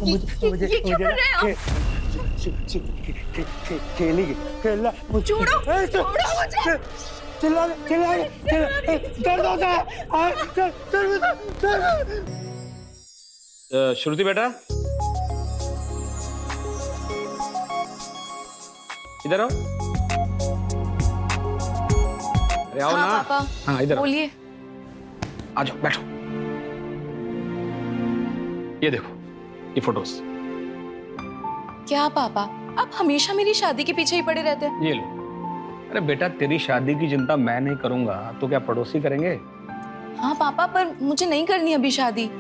ये क्या कर रहे हो? खेलेगी खेलना छोड़ो मुझे। चिल्ला दर्द होता है। श्रुति बेटा इधर आओ। अरे आओ हाँ, ना। पापा हाँ इधर आओ। बोलिए। आ जाओ बैठो। ये देखो ये फोटोज। क्या पापा आप हमेशा मेरी शादी के पीछे ही पड़े रहते हैं। ये लो। अरे बेटा तेरी शादी की चिंता मैं नहीं करूंगा तो क्या पड़ोसी करेंगे? हाँ पापा पर मुझे नहीं करनी अभी शादी।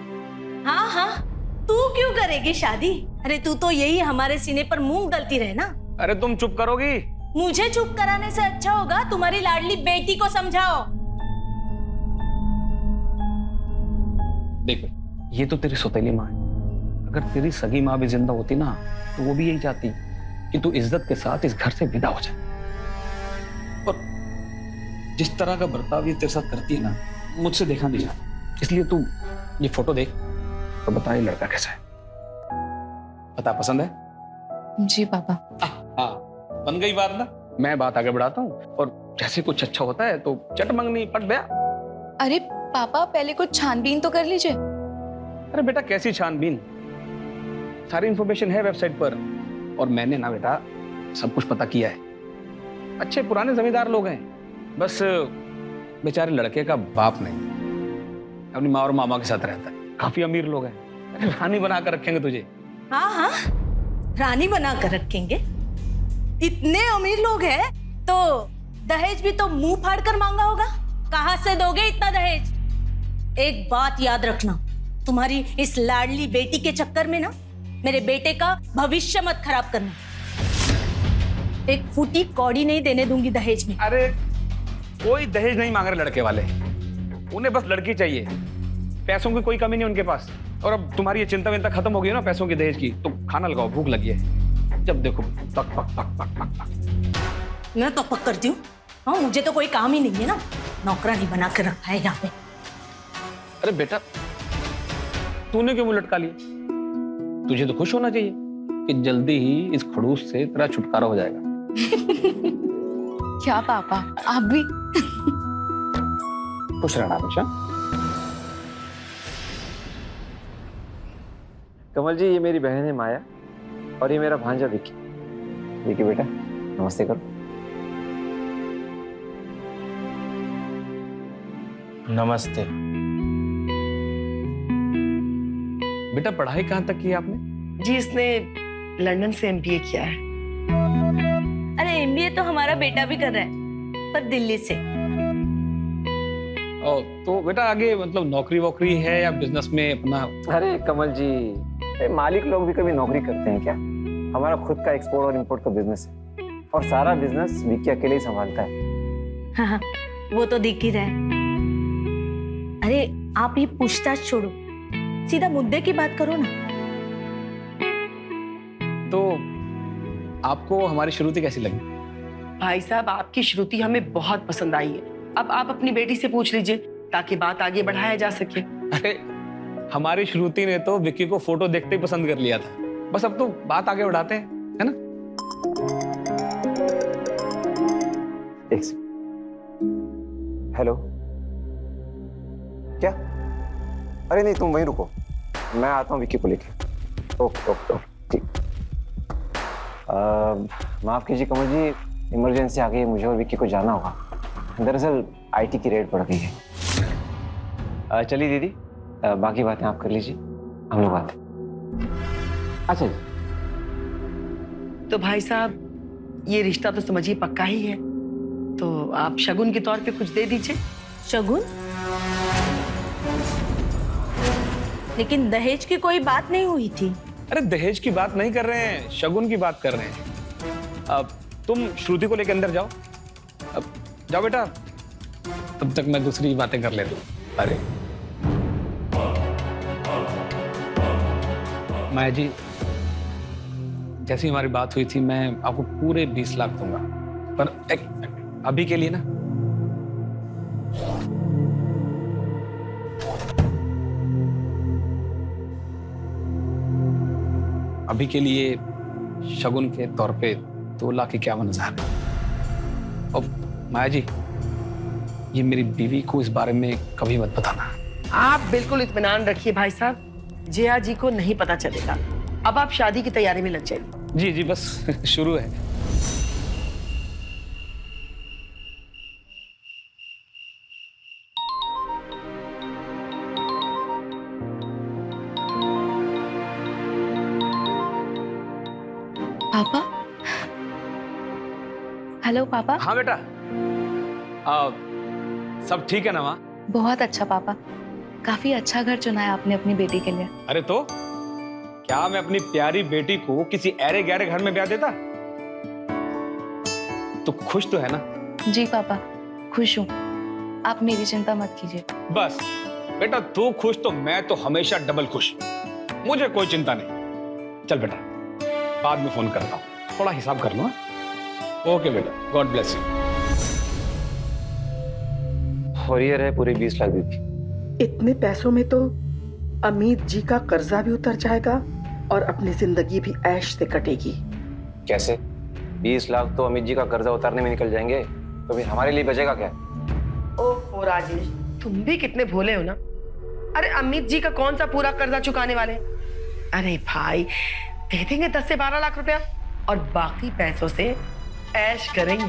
हाँ हाँ तू क्यों करेगी शादी? अरे तू तो यही हमारे सीने पर मूंग दलती रहे ना। अरे तुम चुप करोगी? मुझे चुप कराने से अच्छा होगा तुम्हारी लाडली बेटी को समझाओ। देख ये तो तेरी सौतेली माँ है। अगर तेरी सगी माँ भी जिंदा होती ना तो वो भी यही चाहती कि तू इज्जत के साथ इस घर से विदा हो जाए। और जिस तरह का बर्ताव ये तेरे साथ करती है ना मुझसे देखा नहीं जाता। इसलिए तू ये फोटो देख तो बता ये लड़का कैसा है। बता पसंद है? जी पापा। हाँ बन गई बात ना। मैं बात आगे बढ़ाता हूँ और जैसे कुछ अच्छा होता है तो चट मंगनी पट गया। अरे पापा पहले कुछ छानबीन तो कर लीजिए। अरे बेटा कैसी छानबीन? सारी इंफॉर्मेशन है वेबसाइट पर और मैंने ना बेटा सब कुछ पता किया है। अच्छे पुराने जमींदार लोग हैं। बस बेचारे लड़के का बाप नहीं अपनी माँ और मामा के साथ रहता है। काफी अमीर लोग हैं। अरे रानी बना कर रखेंगे तुझे। हाँ हाँ रानी बना कर रखेंगे। इतने अमीर लोग हैं तो दहेज भी तो मुंह फाड़ कर मांगा होगा। कहाँ से दोगे इतना दहेज? एक बात याद रखना तुम्हारी इस लाडली बेटी के चक्कर में ना मेरे बेटे का भविष्य मत खराब करना। एक फूटी कौड़ी नहीं देने दूंगी दहेज में। अरे कोई दहेज नहीं मांग रहे लड़के वाले। उन्हें बस लड़की चाहिए। पैसों की कोई कमी नहीं उनके पास। और अब तुम्हारी ये चिंता विंता खत्म हो गई ना पैसों की दहेज की तो खाना लगाओ भूख लगी है। जब देखो पक पक पक पक पक पक। मैं तो पक करती हूँ। हाँ मुझे तो कोई काम ही नहीं है ना। नौकरानी बना कर रखा है यहाँ पे। अरे बेटा तूने क्यों मुंह लटका लिया? तुझे तो खुश होना चाहिए कि जल्दी ही इस खड़ूस से तेरा छुटकारा हो जाएगा। क्या पापा आप भी? खुश रहना हमेशा। कमल जी ये मेरी बहन है माया और ये मेरा भांजा विकी। विकी बेटा नमस्ते करो। नमस्ते। बेटा पढ़ाई कहाँ तक की है आपने? जी इसने लंदन से एमबीए किया है। अरे एमबीए तो हमारा बेटा भी कर रहा है पर दिल्ली से। ओ, तो बेटा आगे मतलब नौकरी वोकरी है या बिजनेस में अपना? अरे कमल जी मालिक लोग भी कभी नौकरी करते हैं क्या? हमारा खुद का एक्सपोर्ट और इंपोर्ट का बिजनेस है और सारा बिजनेस विकी अकेले ही संभालता है। हाँ वो तो दिख ही रहा है। अरे आप ये पूछताछ छोड़ो सीधा मुद्दे की बात करो ना। तो आपको हमारी श्रुति कैसी लगी? भाई साहब आपकी श्रुति हमें बहुत पसंद आई है। अब आप अपनी बेटी से पूछ लीजिए ताकि बात आगे बढ़ाया जा सके। अरे हमारी श्रुति ने तो विक्की को फोटो देखते ही पसंद कर लिया था। बस अब तो बात आगे बढ़ाते हैं है ना? एक सेकंड। हेलो क्या? अरे नहीं तुम वहीं रुको मैं आता हूँ विक्की को लेके। ओके ओके ओके ठीक। माफ कीजिए कमल जी इमरजेंसी आ गई है मुझे और विक्की को जाना होगा। दरअसल आईटी की रेड पड़ गई है। चलिए दीदी बाकी बातें आप कर लीजिए हम लोग आते हैं। अच्छा जी। तो भाई साहब ये रिश्ता तो समझिए पक्का ही है तो आप शगुन के तौर पे कुछ दे दीजिए। शगुन? लेकिन दहेज की कोई बात नहीं हुई थी। अरे दहेज की बात नहीं कर रहे हैं शगुन की बात कर रहे हैं। अब तुम श्रुति को लेकर अंदर जाओ। अब जाओ बेटा तब तक मैं दूसरी बातें कर लेता हूँ। अरे माया जी जैसी हमारी बात हुई थी मैं आपको पूरे 20 लाख दूंगा पर अभी के लिए ना। अभी के लिए शगुन के तौर पे 2,51,000 है। और माया जी, ये मेरी बीवी को इस बारे में कभी मत बताना। आप बिल्कुल इत्मीनान रखिए भाई साहब, जया जी को नहीं पता चलेगा। अब आप शादी की तैयारी में लग जाइए। जी जी, बस शुरू है। पापा। हेलो पापा। हाँ बेटा, सब ठीक है ना माँ? बहुत अच्छा पापा, काफी अच्छा घर चुना है आपने अपनी बेटी के लिए। अरे तो क्या मैं अपनी प्यारी बेटी को किसी ऐरे गहरे घर में ब्याह देता? तो खुश तो है ना? जी पापा, खुश हूँ। आप मेरी चिंता मत कीजिए। बस बेटा, तू खुश तो मैं तो हमेशा डबल खुश। मुझे कोई चिंता नहीं। चल बेटा, बाद में फोन करता हूँ, थोड़ा हिसाब कर लो। ओके बेटा, गॉड ब्लेस यू। और ये रहे पूरे 20 लाख दीदी। इतने पैसों में तो अमित जी का कर्जा भी उतर जाएगा और अपनी जिंदगी भी ऐश से कटेगी। कैसे? 20 लाख तो अमित जी का कर्जा उतारने में निकल जाएंगे, तो फिर हमारे लिए बचेगा क्या? ओह राजेश, तुम भी कितने भोले हो ना। अरे अमित जी का कौन सा पूरा कर्जा चुकाने वाले? अरे भाई, दे देंगे 10 से 12 लाख रुपया और बाकी पैसों से ऐश करेंगे।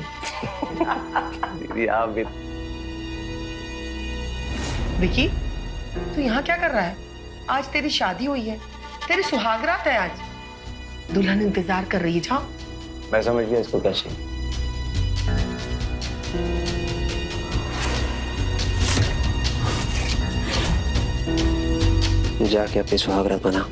दीदी आप भी। विकी, तू यहाँ क्या कर रहा है? आज तेरी शादी हुई है, तेरी सुहागरात है आज। दुल्हन इंतजार कर रही है। जाओ। मैं समझ गया इसको क्या चाहिए। जाके अपनी सुहागरात बना।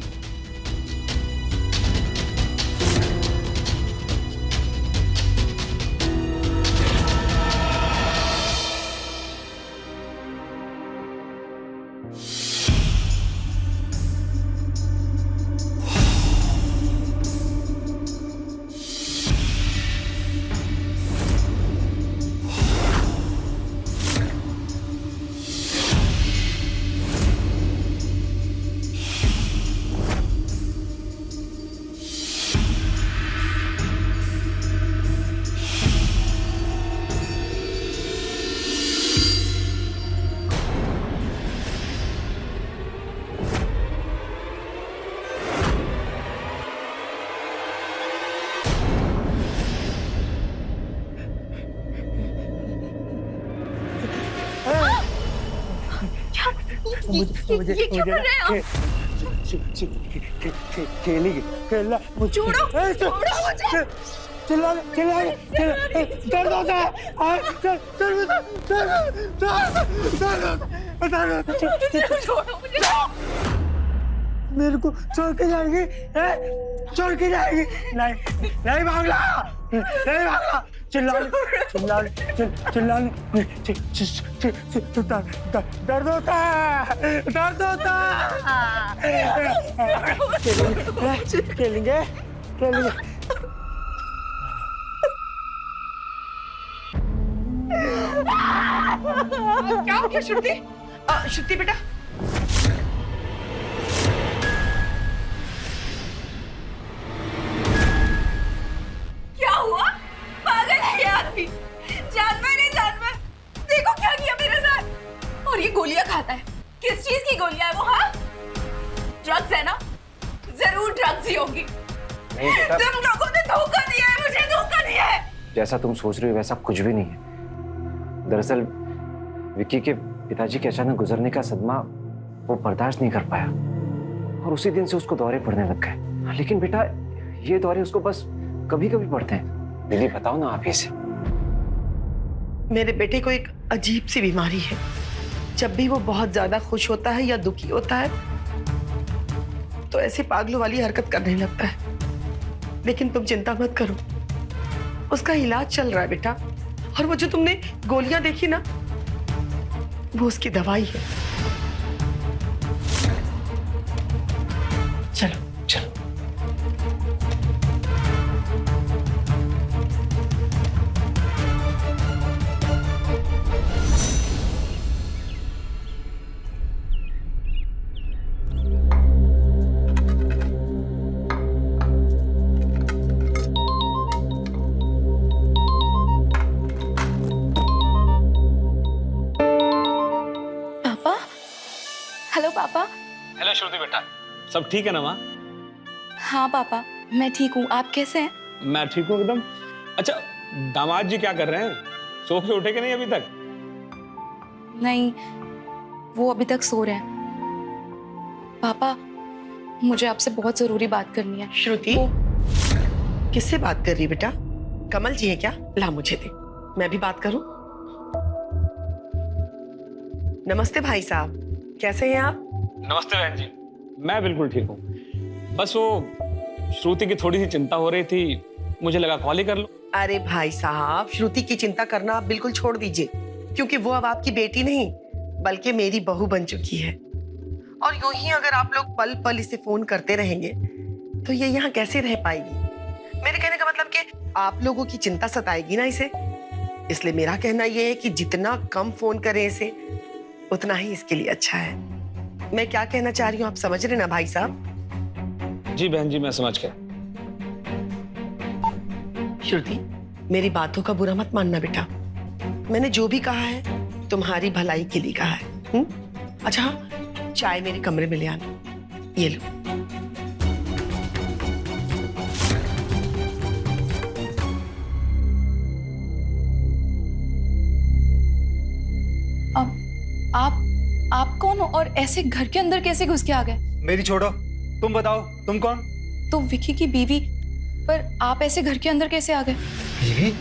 ये क्या कर रहे हो? खेलेंगे खेलना छोड़ो, छोड़ो मुझे। चिल्ला दर्द होता है। छोड़ो मुझे। मेरे को छोड़ के जाएंगे? छोड़ के जाएंगे? नहीं नहीं भागना, नहीं भागना। चिल्ला चिल्ला दर्द होता है, दर्द होता है। खेलेंगे खेलेंगे। क्या हो गया श्रुति? श्रुति बेटा, क्या हुआ? पागल है ये आदमी। जानवर है जानवर। देखो क्या किया मेरे साथ। और ये गोलियां खाता है। किस चीज की गोलियां है वो? हाँ, ड्रग्स है ना? जरूर ड्रग्स ही होगी। नहीं बेटा, तुम लोगों ने धोखा दिया है, मुझे धोखा दिया है। जैसा तुम सोच रही हो वैसा कुछ भी नहीं है। दरअसल विक्की के पिताजी के अचानक गुजरने का सदमा वो बर्दाश्त नहीं कर पाया और उसी दिन से उसको दौरे पड़ने लग गए। लेकिन बेटा, ये दौरे उसको बस कभी कभी पड़ते हैं। दीदी बताओ ना आप ही से। मेरे बेटे को एक अजीब सी बीमारी है। जब भी वो बहुत ज्यादा खुश होता है या दुखी होता है तो ऐसे पागलों वाली हरकत करने लगता है। लेकिन तुम चिंता मत करो, उसका इलाज चल रहा है बेटा। और वो जो तुमने गोलियां देखी ना, वो उसकी दवाई है। चलो चलो। पापा। हेलो श्रुति बेटा, सब ठीक है ना माँ? हाँ पापा, मैं ठीक हूँ, आप कैसे हैं? मैं ठीक हूँ एकदम। अच्छा, दामाद जी क्या कर रहे हैं? सो के उठे कि नहीं अभी तक? नहीं, वो अभी तक सो रहे हैं। पापा, मुझे आपसे बहुत जरूरी बात करनी है। श्रुति, किससे बात कर रही है बेटा? कमल जी है क्या? ला मुझे दे, मैं भी बात करूं। नमस्ते भाई साहब, कैसे हैं आप? नमस्ते बहन जी, मैं बिल्कुल ठीक हूँ। बस वो श्रुति की थोड़ी सी चिंता हो रही थी, मुझे लगा कॉल ही कर लो। अरे भाई साहब, श्रुति की चिंता करना आप बिल्कुल छोड़ दीजिए, क्योंकि वो अब आपकी बेटी नहीं बल्कि मेरी बहू बन चुकी है। और यूं ही अगर आप लोग पल पल इसे फोन करते रहेंगे तो ये यहाँ कैसे रह पाएगी? मेरे कहने का मतलब कि आप लोगों की चिंता सताएगी ना इसे। इसलिए मेरा कहना यह है कि जितना कम फोन करें इसे, उतना ही इसके लिए अच्छा है। मैं क्या कहना चाह रही हूँ आप समझ रहे ना भाई साहब? जी बहन जी, मैं समझ गया। श्रुति, मेरी बातों का बुरा मत मानना बेटा। मैंने जो भी कहा है तुम्हारी भलाई के लिए कहा है। अच्छा हाँ, चाय मेरे कमरे में ले आना। ये लो। आप कौन हो और ऐसे घर के अंदर कैसे घुस के आ गए? मेरी छोड़ो, तुम बताओ तुम कौन? तो विकी की बीवी, पर आप ऐसे घर के अंदर कैसे आ गए? बीवी?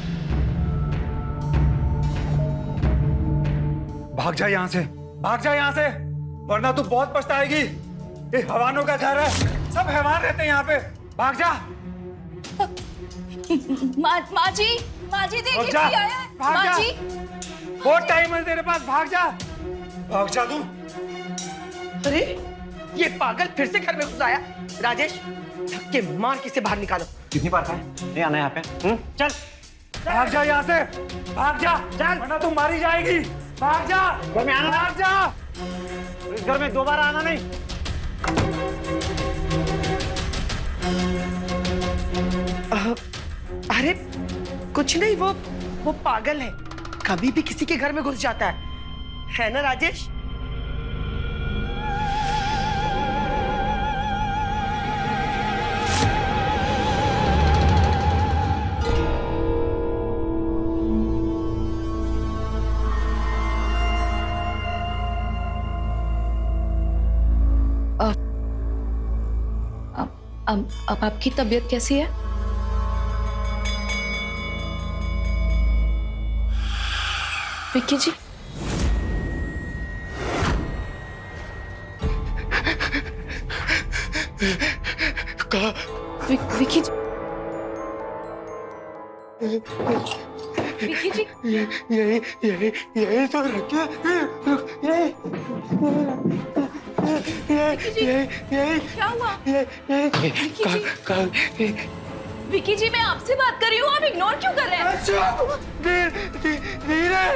भाग जा यहाँ से, भाग जा यहाँ से, वरना तू बहुत पछताएगी। ये हैवानों का घर है, सब हैवान रहते हैं यहाँ पे। भाग जा। माँ जी देखिए भाग जा, कोई आया है। भाग जा। माँ जी, बहुत टाइम है तेरे पास, भाग जा, भाग जा तू। अरे ये पागल फिर से घर में घुस आया। राजेश, धक्के मार के इसे बाहर निकालो। कितनी बार है नहीं आना यहाँ पे? चल, भाग जा यहाँ से, भाग जा, चल, वरना तू मारी जाएगी। भाग जा, घर में आना, भाग जा। इस घर में दोबारा आना नहीं। अरे कुछ नहीं, वो पागल है, कभी भी किसी के घर में घुस जाता है ना राजेश? अब आपकी तबीयत कैसी है? विक्की जी, विक्की जी, विक्की जी, यही तो रखे, यही क्या हुआ? विक्की जी, मैं आपसे बात कर रही हूँ, आप इग्नोर क्यों कर रहे हैं? धीरे,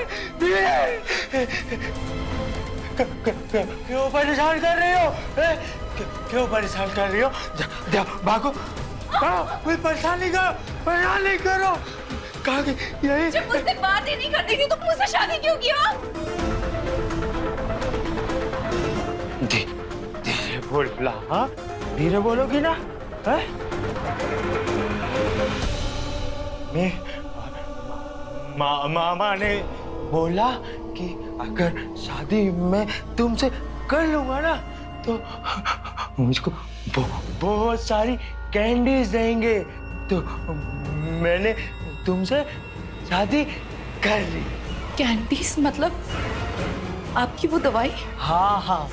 क्यों परेशान कर रही हो? क्यों परेशान कर रही हो? भागो, कोई परेशान नहीं करो। कहा कि यही जब मुझसे बात ही नहीं करती थी तो मुझसे शादी क्यों किया? धीरे बोला, हाँ धीरे बोलोगी ना? मैं मामा ने बोला कि अगर शादी मैं तुमसे कर लूंगा ना तो मुझको बहुत सारी कैंडीज देंगे, तो मैंने तुमसे शादी कर ली। कैंडीज मतलब आपकी वो दवाई? हाँ।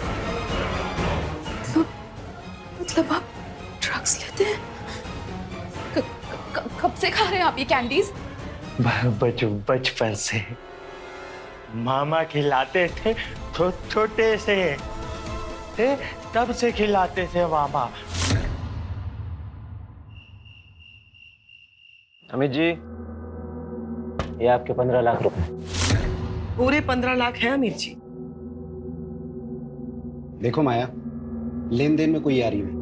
मतलब आप ड्रग्स लेते हैं? कब से खा रहे हैं आप ये कैंडीज? बचपन से मामा खिलाते थे, छोटे से थे तब से खिलाते थे मामा। अमित जी, ये आपके 15 लाख रुपए। पूरे 15 लाख है अमीर जी। देखो माया, लेन देन में कोई यारी नहीं।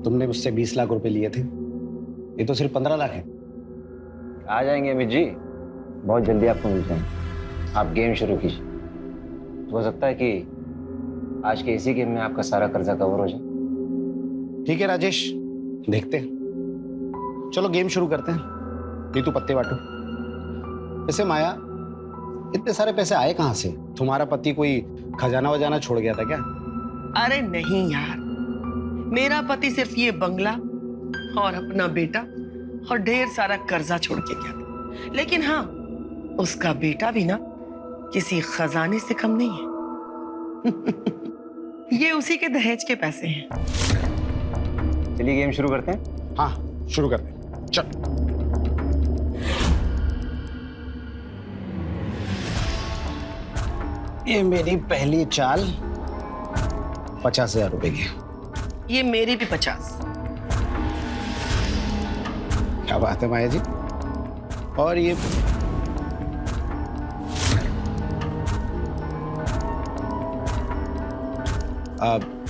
तुमने मुझसे 20 लाख रुपए लिए थे, ये तो सिर्फ 15 लाख है। आ जाएंगे अमित जी, बहुत जल्दी आपको मिल जाएंगे। आप गेम शुरू कीजिए, हो सकता है कि आज के इसी गेम में आपका सारा कर्जा कवर हो जाए। ठीक है राजेश, देखते हैं। चलो गेम शुरू करते हैं। ये तू पत्ते बांटो। वैसे माया, इतने सारे पैसे आए कहाँ से? तुम्हारा पति कोई खजाना वजाना छोड़ गया था क्या? अरे नहीं यार, मेरा पति सिर्फ ये बंगला और अपना बेटा और ढेर सारा कर्जा छोड़ के गया था। लेकिन हाँ, उसका बेटा भी ना किसी खजाने से कम नहीं है। ये उसी के दहेज के पैसे हैं। चलिए गेम शुरू करते हैं। हाँ शुरू करते हैं, चल। ये मेरी पहली चाल 50,000 रुपए की। ये मेरी भी 50। क्या बात है माया जी। और ये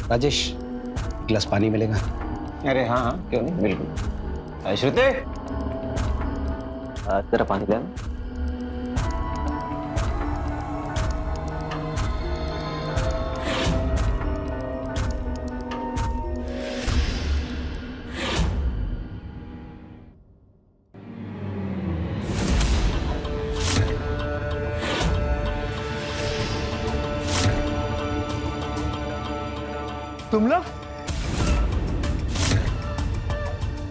राजेश, गिलास पानी मिलेगा? अरे हाँ हाँ, क्यों नहीं, बिल्कुल। श्रुति, तेरा पानी लेना। तुम लोग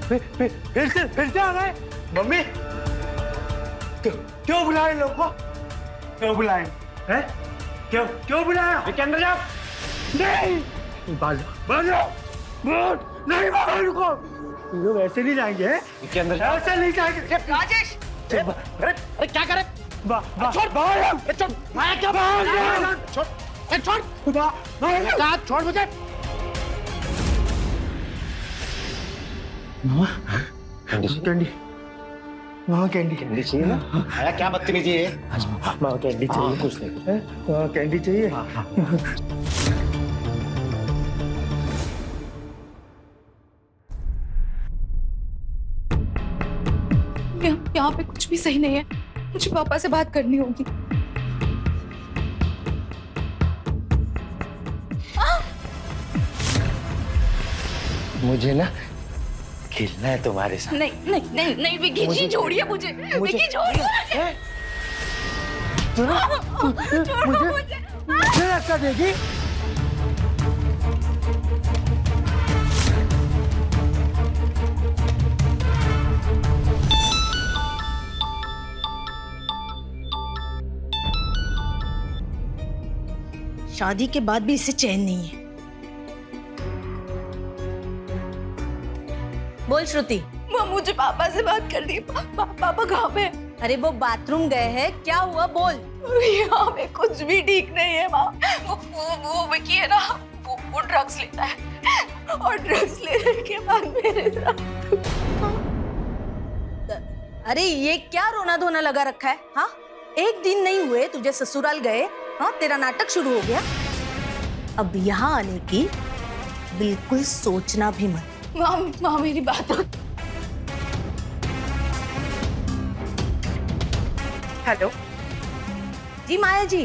फिर से आ गए? मम्मी, क्यों बुलाए लोग को? क्यों बुलाए हैं? क्यों बुलाया? के अंदर जाओ। नहीं, बाजो नहीं, बाहर रुको। तुम लोग ऐसे नहीं जाएंगे हैं? के अंदर ऐसे नहीं जाएंगे। राजेश, अरे क्या करे? छोड़ बाहर, छोड़ माया, क्या बाहर? छोड़ मुझे। कैंडी, वहाँ कैंडी चाहिए ना? माया क्या बदतमीजी है? वहाँ कैंडी चाहिए। कुछ नहीं। वहाँ कैंडी चाहिए। यहाँ पे कुछ भी सही नहीं है। मुझे पापा से बात करनी होगी। मुझे ना खेलना है तुम्हारे साथ। नहीं नहीं नहीं नहीं विकी जी, छोड़िए मुझे। विकी छोड़िए मुझे। मुझे धक्का देगी? शादी के बाद भी इसे चैन नहीं है। बोल श्रुति। मुझे पापा से बात कर दी। पापा कहाँ पे? अरे वो बाथरूम गए हैं, क्या हुआ बोल। यहाँ पे कुछ भी ठीक नहीं है माँ। वो विकी है ना, वो ड्रग्स लेता है और ड्रग्स लेने के बाद मेरे साथ। अरे ये क्या रोना धोना लगा रखा है? हाँ, एक दिन नहीं हुए तुझे ससुराल गए, हाँ तेरा नाटक शुरू हो गया। अब यहाँ आने की बिल्कुल सोचना भी मत। माँ मेरी बात। हेलो जी माया जी,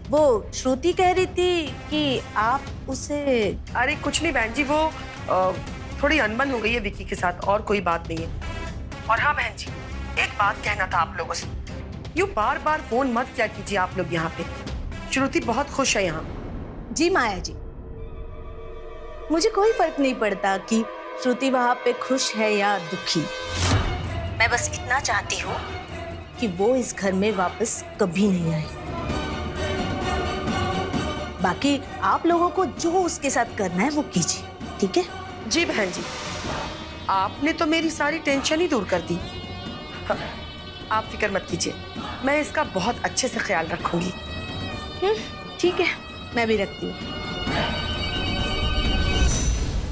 वो श्रुति कह रही थी कि आप उसे। अरे कुछ नहीं बहन जी, वो थोड़ी अनबन हो गई है विकी के साथ, और कोई बात नहीं है। और हाँ बहन जी, एक बात कहना था आप लोगों से। यूं बार बार फोन मत किया कीजिए आप लोग यहाँ पे। श्रुति बहुत खुश है यहाँ। जी माया जी, मुझे कोई फर्क नहीं पड़ता कि श्रुति वहां पे खुश है या दुखी। मैं बस इतना चाहती हूँ कि वो इस घर में वापस कभी नहीं आए। बाकी आप लोगों को जो उसके साथ करना है वो कीजिए, ठीक है? जी बहन जी, आपने तो मेरी सारी टेंशन ही दूर कर दी। हाँ, आप फिक्र मत कीजिए, मैं इसका बहुत अच्छे से ख्याल रखूंगी। ठीक है, मैं भी रखती हूँ।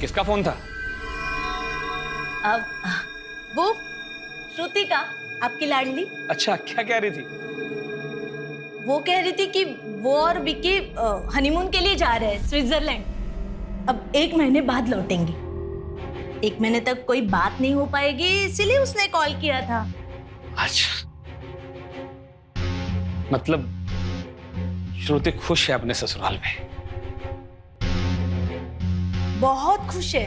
किसका फोन था? अब वो श्रुति का, आपकी लाडली। अच्छा, क्या कह रही थी? वो कह रही थी कि वो और विकी हनीमून के लिए जा रहे हैं स्विट्जरलैंड। अब 1 महीने बाद लौटेंगे। 1 महीने तक कोई बात नहीं हो पाएगी, इसीलिए उसने कॉल किया था। अच्छा, मतलब श्रुति खुश है अपने ससुराल में। बहुत खुश है।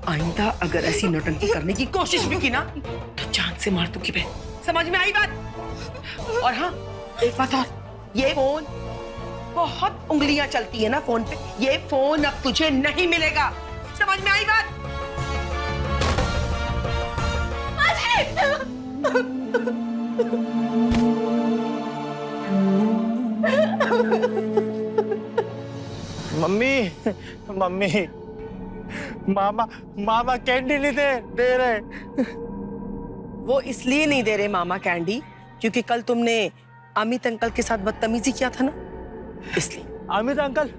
आइंदा अगर ऐसी नौटंकी करने की कोशिश भी की ना तो जान से मार दूंगी मैं। समझ में आई बात? और हाँ, एक बात और, ये फोन, बहुत उंगलियां चलती है ना फोन पे, ये फोन अब तुझे नहीं मिलेगा। समझ में आई बात? मम्मी मम्मी, मामा मामा कैंडी नहीं दे रहे। वो इसलिए नहीं दे रहे मामा कैंडी क्योंकि कल तुमने अमित अंकल के साथ बदतमीजी किया था ना, इसलिए। अमित अंकल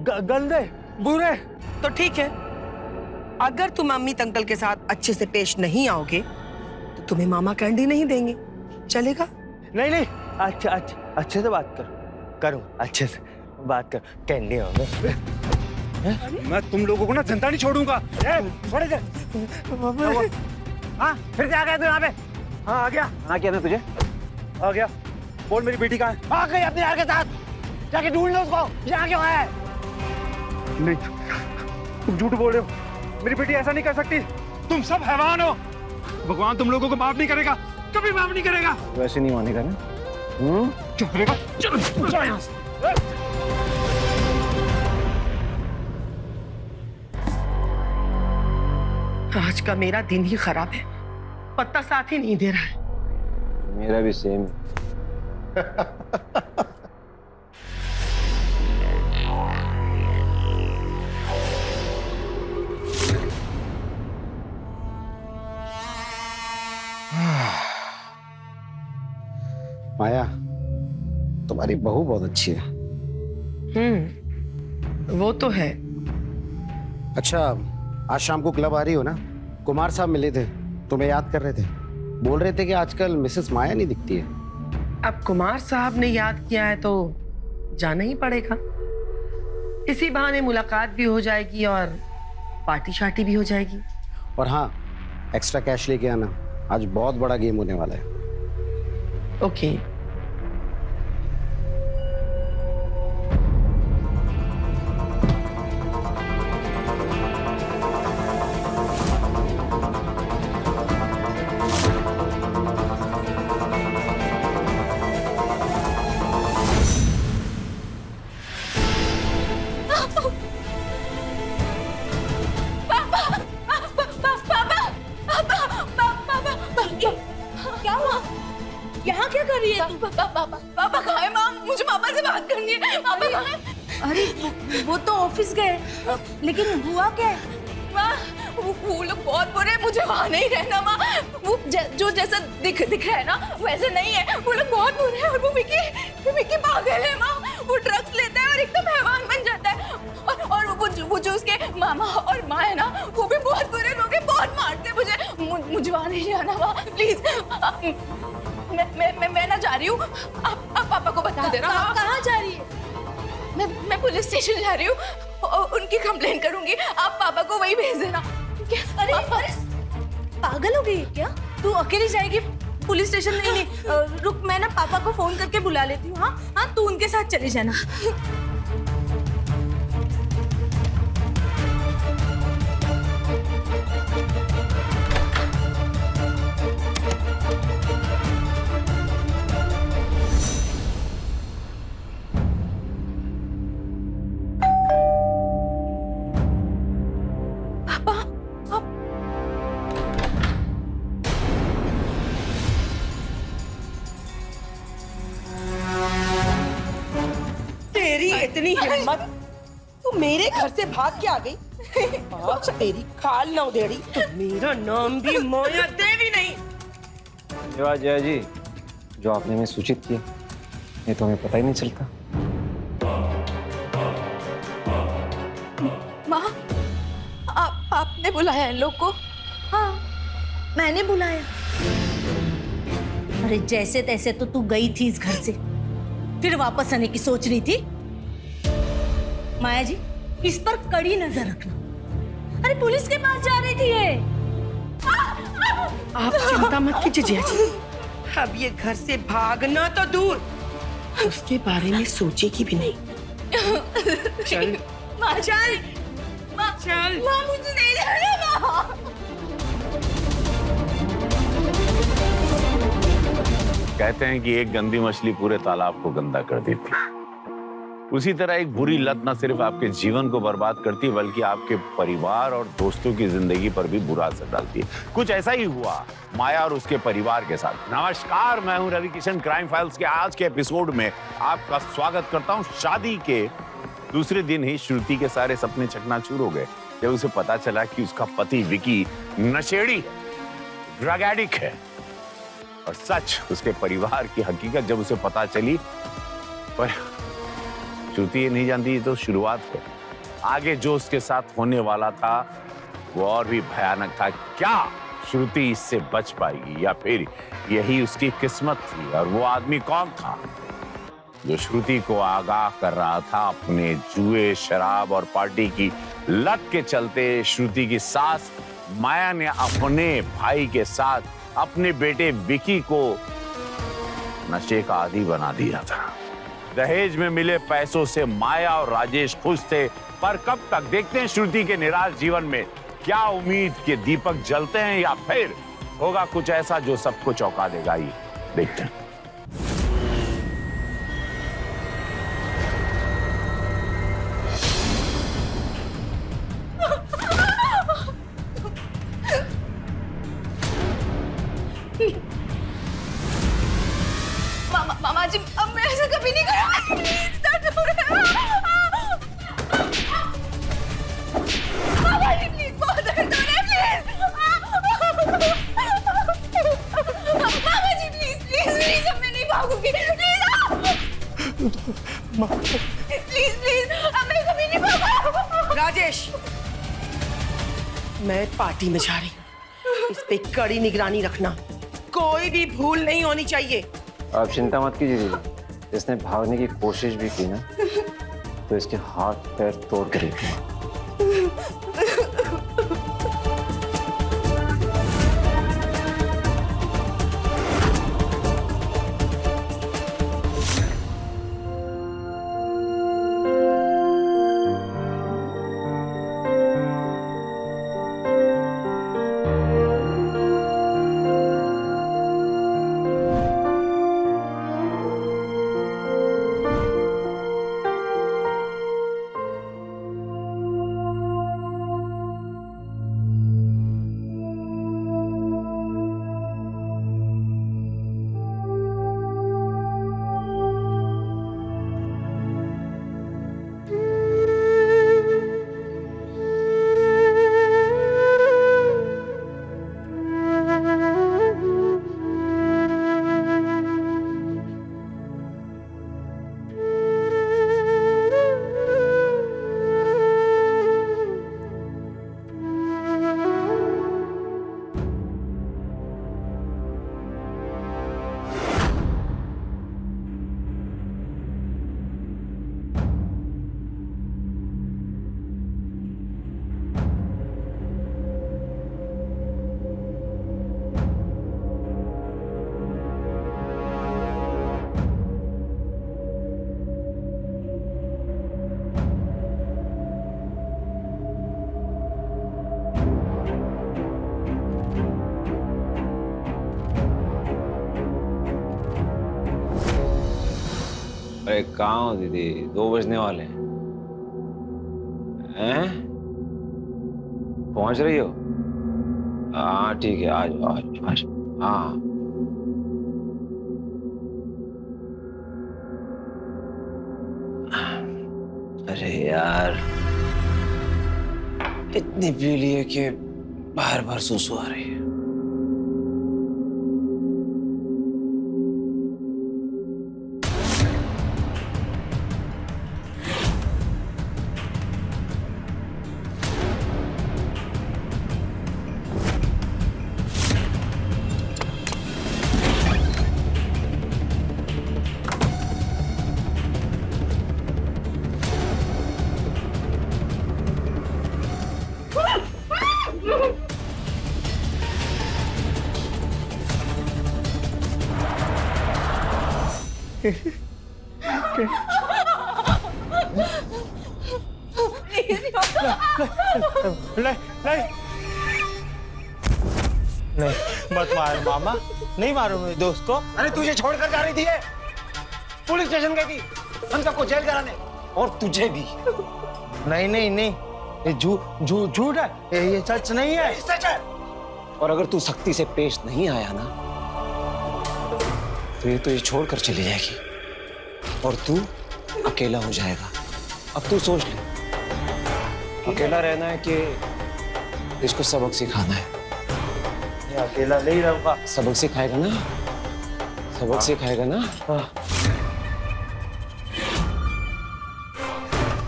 गंदे बुरे। तो ठीक है, अगर तुम अमित अंकल के साथ अच्छे से पेश नहीं आओगे तो तुम्हें मामा कैंडी नहीं देंगे, चलेगा? नहीं नहीं, अच्छा अच्छे से बात करूँ, अच्छे से बात कर, कैंडी होंगे। मैं तुम लोगों को ना जिंदा नहीं छोड़ूंगा। छोड़ दे। हाँ, फिर से आ गया तू यहाँ पे? हाँ आ गया। हाँ क्या था तुझे? आ गया। बोल मेरी बेटी कहाँ है? आ गई अपने यार के साथ, जाके ढूंढ लो उसको। यहाँ क्यों है? नहीं, तुम झूठ बोल रहे हो, मेरी बेटी ऐसा नहीं कर सकती। तुम सब हैवान हो, भगवान तुम लोगों को माफ नहीं करेगा, कभी माफ नहीं करेगा। वैसे नहीं मानेगा ना? चुप रहेगा? चलो यहाँ से। आज का मेरा दिन ही खराब है, पत्ता साथ ही नहीं दे रहा है। मेरा भी सेम। माया, तुम्हारी बहू बहुत अच्छी है। वो तो है। अच्छा, आज शाम को क्लब आ रही हो ना? कुमार साहब मिले थे, तुम्हें याद कर रहे थे, बोल रहे थे कि आजकल मिसेस माया नहीं दिखती है। अब कुमार साहब ने याद किया है तो जाना ही पड़ेगा। इसी बहाने मुलाकात भी हो जाएगी और पार्टी शार्टी भी हो जाएगी। और हाँ, एक्स्ट्रा कैश लेके आना, आज बहुत बड़ा गेम होने वाला है। ओके। क्या हुआ? यहाँ क्या कर रही है तू? पापा कहाँ है? माँ, मुझे पापा से बात करनी है। पापा कहाँ है? अरे वो तो ऑफिस गए, लेकिन हुआ क्या है? माँ, वो लोग बहुत बुरे हैं, मुझे वहाँ नहीं रहना माँ। वो जो जैसा दिख रहा है ना वैसे नहीं है, वो लोग बहुत बुरे हैं। और वो विकी पागल है माँ, वो ड्रग्स लेता है और एकदम हैवान बन जाता है। और वो जो उसके मामा और माँ है ना, वो भी बहुत बुरे लोग हैं, बहुत मारते हैं मुझे वहाँ नहीं जाना माँ, प्लीज। मैं ना जा रही हूँ, आप पापा को बता दे रहा हूँ। कहाँ जा रही है? मैं पुलिस स्टेशन जा रही हूँ, उनकी कंप्लेंट करूंगी, आप पापा को वही भेज देना। अरे पागल हो गई है क्या? तू अकेली जाएगी पुलिस स्टेशन? नहीं, रुक, मैं ना पापा को फोन करके बुला लेती हूँ। हाँ, तू उनके साथ चली जाना। इतनी हिम्मत, तू मेरे घर से भाग के आ गई? आज तेरी खाल ना उधेड़ी तो मेरा नाम भी माया देवी नहीं। धन्यवाद जया जी, जो आपने हमें सूचित किया, ये तो हमें पता ही नहीं चलता। माँ, आपने बुलाया इन लोग को? हाँ, मैंने बुलाया। अरे जैसे तैसे तो तू गई थी इस घर से, फिर वापस आने की सोच रही थी। माया जी, इस पर कड़ी नजर रखना। अरे पुलिस के पास जा रही थी ये। आप चिंता मत कीजिए जिया जी, अब ये घर से भागना तो दूर, उसके बारे में सोचेगी भी नहीं। चल माँ चल चल। माँ मुझे नहीं जाना माँ। कहते हैं कि एक गंदी मछली पूरे तालाब को गंदा कर देती है। उसी तरह एक बुरी लत न सिर्फ आपके जीवन को बर्बाद करती है बल्कि आपके परिवार और दोस्तों की जिंदगी पर भी बुरा असर डालती है। कुछ ऐसा ही हुआ माया और उसके परिवार के साथ। नमस्कार, मैं हूं रवि किशन। क्राइम फाइल्स के आज के एपिसोड में आपका स्वागत करता हूं। शादी के दूसरे दिन ही श्रुति के सारे सपने चकनाचूर हो गए जब उसे पता चला कि उसका पति विकी नशेड़ी है, ड्रग एडिक्ट है। और सच, उसके परिवार की हकीकत जब उसे पता चली, पर श्रुति ये नहीं जानती तो शुरुआत है। आगे जो उसके साथ होने वाला था वो और भी भयानक था। क्या श्रुति इससे बच पाएगी या फिर यही उसकी किस्मत थी? और वो आदमी कौन था जो श्रुति को आगाह कर रहा था अपने जुए, शराब और पार्टी की लत के चलते? श्रुति की सास माया ने अपने भाई के साथ अपने बेटे विकी को नशे का आदी बना दिया था। दहेज में मिले पैसों से माया और राजेश खुश थे, पर कब तक? देखते हैं श्रुति के निराश जीवन में क्या उम्मीद के दीपक जलते हैं या फिर होगा कुछ ऐसा जो सबको चौंका देगा। ये देखते हैं। मामा जी, अब मैं ऐसा कभी नहीं करूँगा। मामा जी प्लीज, बहुत दर्द हो रहा है, प्लीज। मामा जी प्लीज प्लीज प्लीज, अब मैं नहीं भागूंगी, प्लीज प्लीज प्लीज, अब मैं कभी नहीं भागूंगा। राजेश, मैं पार्टी में जा रही हूँ, इस पे कड़ी निगरानी रखना, कोई भी भूल नहीं होनी चाहिए। आप चिंता मत कीजिए दीदी, इसने भागने की कोशिश भी की ना तो इसके हाथ पैर तोड़ कर रखेंगे। अरे कहाँ हो दीदी, 2 बजने वाले हैं। पहुंच रही हो? हाँ ठीक है, आज आज आज। हाँ अरे यार, इतनी पी लिए कि बार बार सुसु आ रही है। नहीं नहीं नहीं, मत मारो मामा, नहीं मारो मेरे दोस्त को। अरे तुझे छोड़कर जा रही थी ये, पुलिस स्टेशन गई थी हम सबको जेल कराने, और तुझे भी। नहीं नहीं नहीं, ये झूठ है, ये सच नहीं है। सच है। और अगर तू सख्ती से पेश नहीं आया ना, तो ये तुझे छोड़कर चली जाएगी और तू अकेला हो जाएगा। अब तू सोच ले, अकेला रहना है कि इसको सबक सिखाना है? ये अकेला नहीं रहूंगा। सबक सिखाएगा ना, सबक सिखाएगा ना?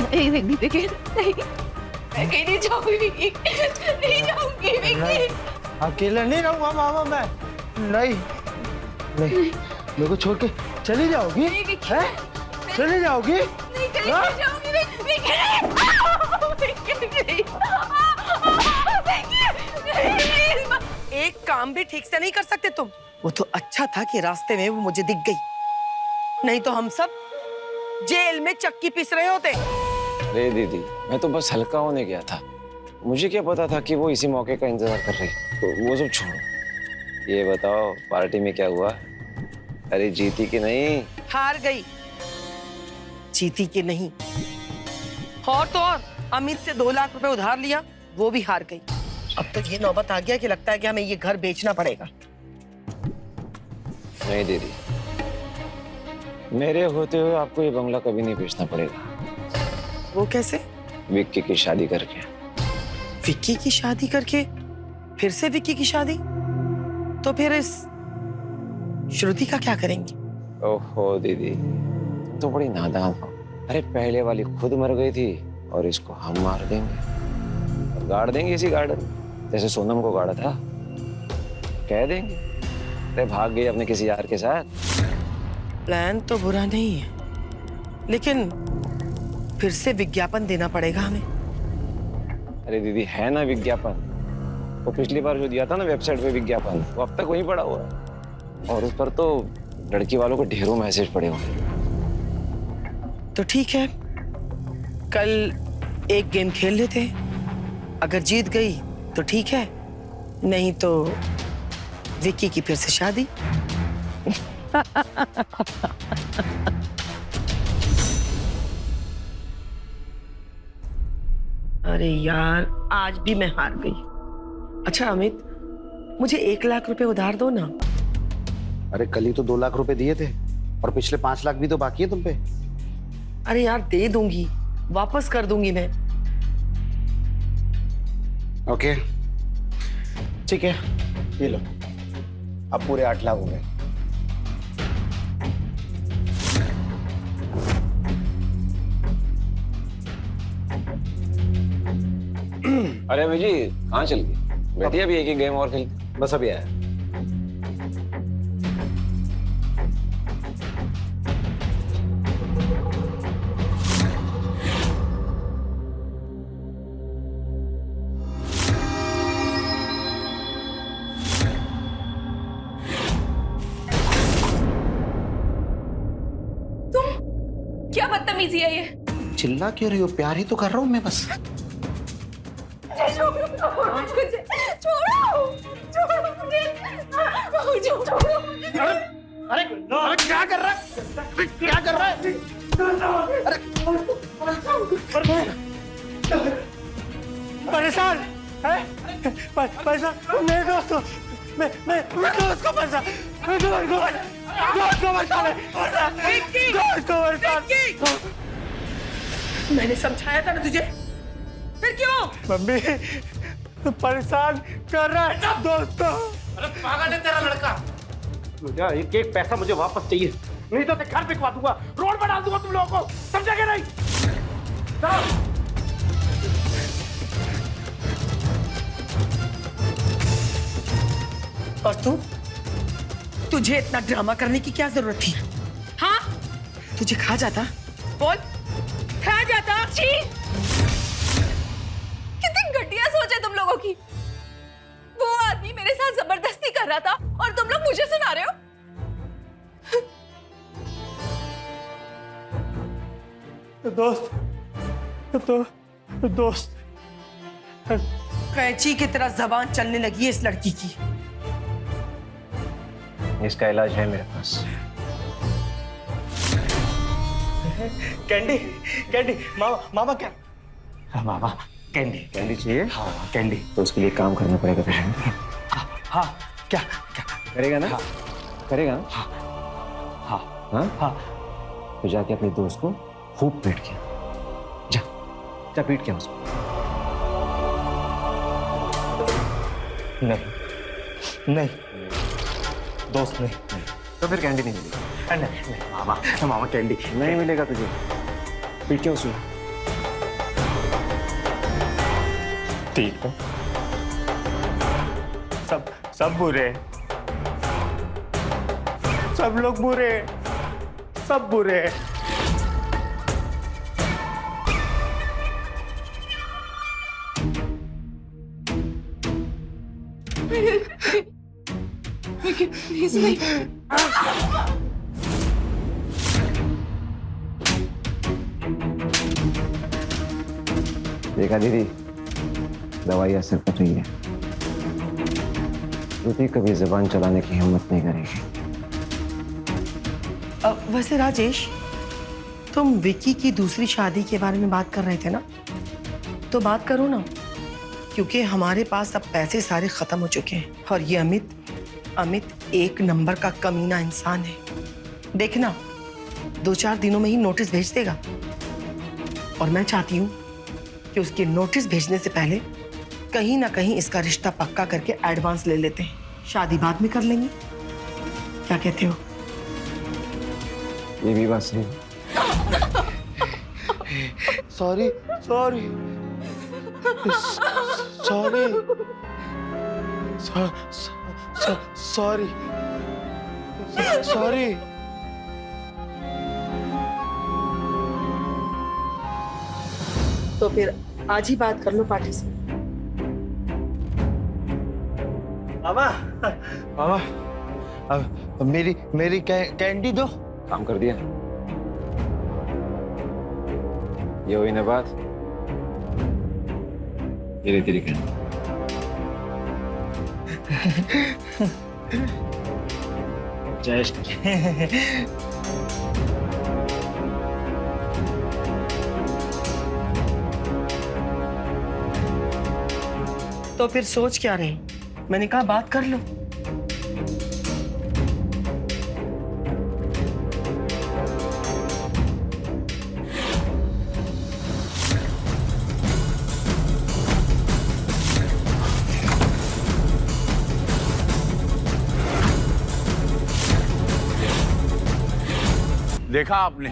नहीं नहीं विकी, नहीं, मैं कहीं नहीं जाऊंगी, नहीं जाऊंगी विकी। अकेला नहीं रहूंगा मामा मैं। नहीं नहीं, मेरे को छोड़ के चली जाओगी? नहीं विकी, हैं? चली जाओगी? नहीं कहीं नहीं जाऊंगी विकी, एक काम भी ठीक से नहीं कर सकते तुम? वो तो अच्छा था कि रास्ते में वो मुझे दिख गई, नहीं तो हम सब जेल में चक्की पीस रहे होते। अरे दीदी, मैं तो बस हल्का होने गया था, मुझे क्या पता था कि वो इसी मौके का इंतजार कर रही। तो वो सब छोड़ो, ये बताओ पार्टी में क्या हुआ? अरे जीती कि नहीं? हार गई। जीती कि नहीं? और तो और अमित से 2 लाख रुपए उधार लिया, वो भी हार गई। अब तो ये नौबत आ गया कि लगता है कि हमें ये घर बेचना पड़ेगा। नहीं दीदी, मेरे होते हुए आपको ये बंगला कभी नहीं बेचना पड़ेगा। वो कैसे? विक्की की शादी करके। विक्की की शादी करके? फिर से विक्की की शादी? तो फिर इस श्रुति का क्या करेंगे? ओहो दीदी, तुम तो बड़ी नादान हो। अरे पहले वाली खुद मर गई थी और इसको हम मार देंगे और गाड़ देंगे इसी गार्डन, जैसे सोनम को गाड़ा था। कह देंगे अरे भाग गई अपने किसी यार के साथ। प्लान तो बुरा नहीं है, लेकिन फिर से विज्ञापन देना पड़ेगा हमें। अरे दीदी, है ना विज्ञापन, वो पिछली बार जो दिया था ना वेबसाइट पे विज्ञापन, वो अब तक वहीं पड़ा हुआ है और उस पर तो लड़की वालों को ढेरों मैसेज पड़े हुए हैं। तो ठीक है, कल एक गेम खेल लेते हैं। अगर जीत गई तो ठीक है, नहीं तो विक्की की फिर से शादी। अरे यार, आज भी मैं हार गई। अच्छा अमित, मुझे 1 लाख रुपए उधार दो ना। अरे कल ही तो 2 लाख रुपए दिए थे और पिछले 5 लाख भी तो बाकी है तुम पे। अरे यार दे दूंगी, वापस कर दूंगी मैं। ओके ठीक है, ये लो, अब पूरे 8 लाख हो गए। अरे अभी जी कहाँ चल गई? बैठिए, अभी एक ही गेम और खेलते। बस अभी आया। क्या बदतमीजी है ये? चिल्ला क्यों रही हो? प्यार ही तो कर रहा हूँ मैं बस। छोड़ो मुझे, छोड़ो मुझे, छोड़ो मुझे। अरे क्या कर रहा है? क्या कर रहा है? अरे परेशान है? पैसा मेरे दोस्तों, मैं दोस्त को पैसा, दोस्त को पैसा। मैंने समझाया था ना तुझे, फिर क्यों? मम्मी परेशान कर रहा है दोस्तों। अरे पागल है तेरा लड़का। मुझे एक पैसा मुझे वापस चाहिए, नहीं तो घर बिकवा दूंगा, रोड पर डाल दूंगा तुम लोगों को, समझा क्या? नहीं और तुझे इतना ड्रामा करने की क्या जरूरत थी? हाँ, तुझे खा जाता, बोल, खा जाता। जी, कितनी घटिया सोच है तुम लोगों की। वो आदमी मेरे साथ जबरदस्ती कर रहा था और तुम लोग मुझे सुना रहे हो। दोस्त कैंची की तरह जबान चलने लगी है इस लड़की की। इसका इलाज है मेरे पास। कैंडी कैंडी मामा क्या? हाँ मामा कैंडी कैंडी चाहिए? हाँ कैंडी। तो उसके लिए काम करना पड़ेगा तुझे। हाँ क्या क्या करेगा ना? हाँ। करेगा ना? हाँ हाँ हाँ? हाँ तो जाके अपने दोस्त को खूब पीट के जा, जा पीट के उसको। नहीं नहीं दोस्त नहीं। तो फिर कैंडी नहीं मिलेगी। नहीं मामा मामा कैंडी नहीं मिलेगा तुझे, पीट के उसको। ठीक है। सब बुरे हैं। सब लोग बुरे हैं। सब बुरे हैं। प्लीज नहीं। देखा दीदी, दवाई असर कर रही है। श्रुति कभी जुबान चलाने की हिम्मत नहीं करेगी। वैसे राजेश, तुम विकी की दूसरी शादी के बारे में बात कर रहे थे ना, तो बात करो ना, क्योंकि हमारे पास अब पैसे सारे खत्म हो चुके हैं और ये अमित एक नंबर का कमीना इंसान है। देखना 2-4 दिनों में ही नोटिस भेज देगा और मैं चाहती हूँ कि उसके नोटिस भेजने से पहले कहीं ना कहीं इसका रिश्ता पक्का करके एडवांस ले लेते हैं। शादी बाद में कर लेंगे, क्या कहते हो? ये भी बात सही। Sorry sorry sorry sorry sorry. तो फिर आज ही बात कर लो पार्टी से। मामा मामा अब मेरी कैंडी दो। काम कर दिया। ये हुई ना बात। धीरे धीरे कर। जयेश तो फिर सोच क्या रहे? मैंने कहा बात कर लो। देखा आपने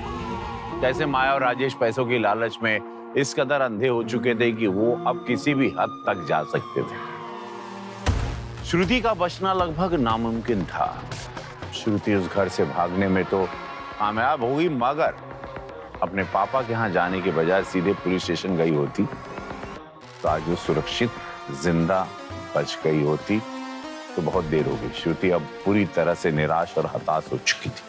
कैसे माया और राजेश पैसों की लालच में इस कदर अंधे हो चुके थे कि वो अब किसी भी हद तक जा सकते थे। श्रुति का बचना लगभग नामुमकिन था। श्रुति उस घर से भागने में तो कामयाब हो गई, मगर अपने पापा के यहाँ जाने के बजाय सीधे पुलिस स्टेशन गई होती तो आज वो सुरक्षित जिंदा बच गई होती। तो बहुत देर हो गई। श्रुति अब पूरी तरह से निराश और हताश हो चुकी थी।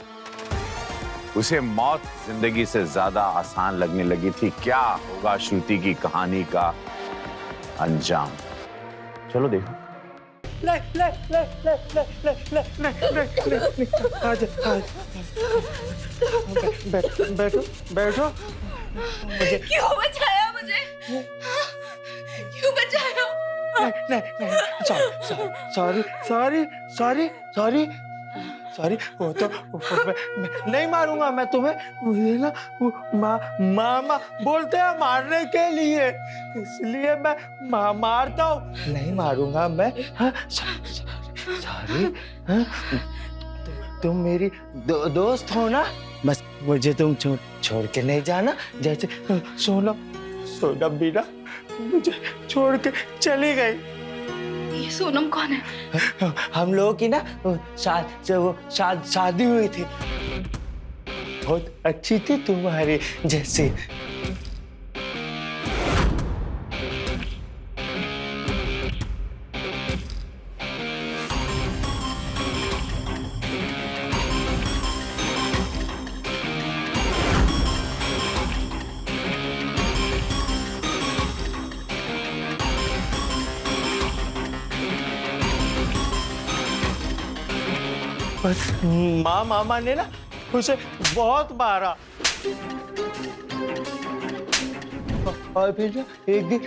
उसे मौत जिंदगी से ज्यादा आसान लगने लगी थी। क्या होगा श्रुति की कहानी का अंजाम? चलो देखो। ले ले ले ले ले ले ले ले ले ले आजा बैठो बैठो। मुझे क्यों बचाया मुझे? क्यों बचाया? Sorry sorry sorry sorry sorry. वो तो मैं नहीं मारूंगा मैं तुम्हें। मुझे ना मामा बोलते हैं मारने के लिए, इसलिए मैं मारता हूँ। नहीं मारूंगा मैं। सॉरी। तुम मेरी दोस्त हो ना, बस मुझे तुम छोड़ के नहीं जाना। जैसे सोनम भी ना मुझे छोड़ के चली गई। ये सोनम कौन है? हम लोगों की ना शादी हुई थी, बहुत अच्छी थी तुम्हारी जैसी। मामा ने ना उसे बहुत मारा और फिर ना एक दिन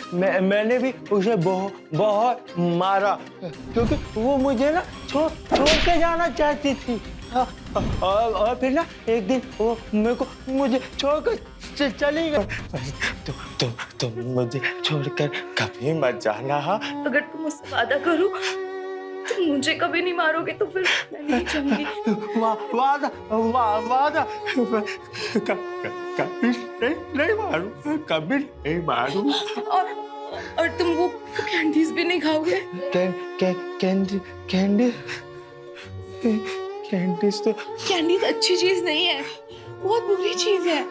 मैंने भी उसे बहुत मारा क्योंकि वो मुझे ना छोड़ के जाना चाहती थी। और फिर ना एक दिन वो मुझे छोड़कर चली गई। तुम मुझे छोड़कर कभी मत जाना। हाँ, अगर तुम मुझसे वादा करो तुम मुझे कभी नहीं मारोगे तो फिर मैं नहीं जाऊंगी। वादा कभी नहीं मारूं, कभी नहीं मारूं। और तुम वो कैंडीज भी नहीं खाओगे? कैंडीज अच्छी चीज नहीं है, बहुत बुरी चीज है।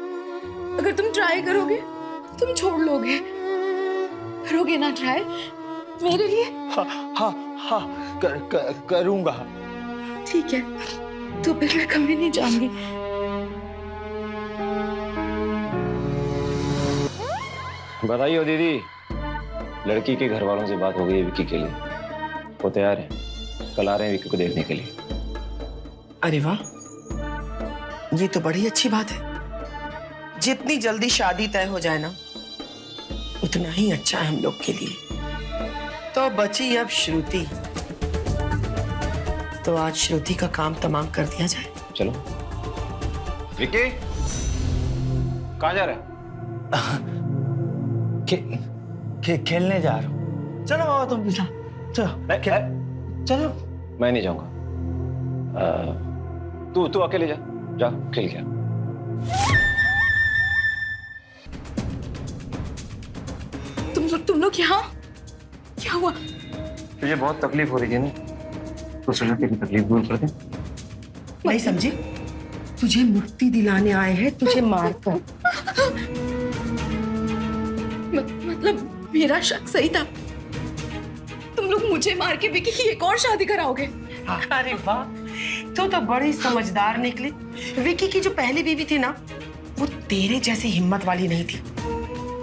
अगर तुम ट्राई करोगे तो तुम छोड़ लोगे। करोगे ना ट्राई मेरे लिए? हाँ करूंगा। ठीक है, तो फिर मैं कभी नहीं जाऊंगी। बताइए दीदी, लड़की के घर वालों से बात हो गई है विक्की के लिए, वो तैयार है, कल आ रहे हैं विक्की को देखने के लिए। अरे वाह, ये तो बड़ी अच्छी बात है। जितनी जल्दी शादी तय हो जाए ना उतना ही अच्छा है हम लोग के लिए। तो बची अब श्रुति, तो आज श्रुति का काम तमाम कर दिया जाए। चलो। विक्की कहाँ जा रहा है? खेलने जा रहा हूँ। चलो मामा तुम भी चलो। मैं नहीं जाऊंगा। तू अकेले जा खेल के। तुम लोग यहाँ? क्या हुआ? तुझे बहुत तकलीफ हो रही थी ना, तो सोचा तेरी तकलीफ दूर कर दे। नहीं समझी? तुझे मुक्ति दिलाने आए हैं, तुझे मारकर। मतलब मेरा शक सही था? तुम लोग मुझे मार के विक्की की एक और शादी कराओगे? अरे वाह, तो बड़ी समझदार निकली। विक्की की जो पहली बीवी थी ना, वो तेरे जैसी हिम्मत वाली नहीं थी।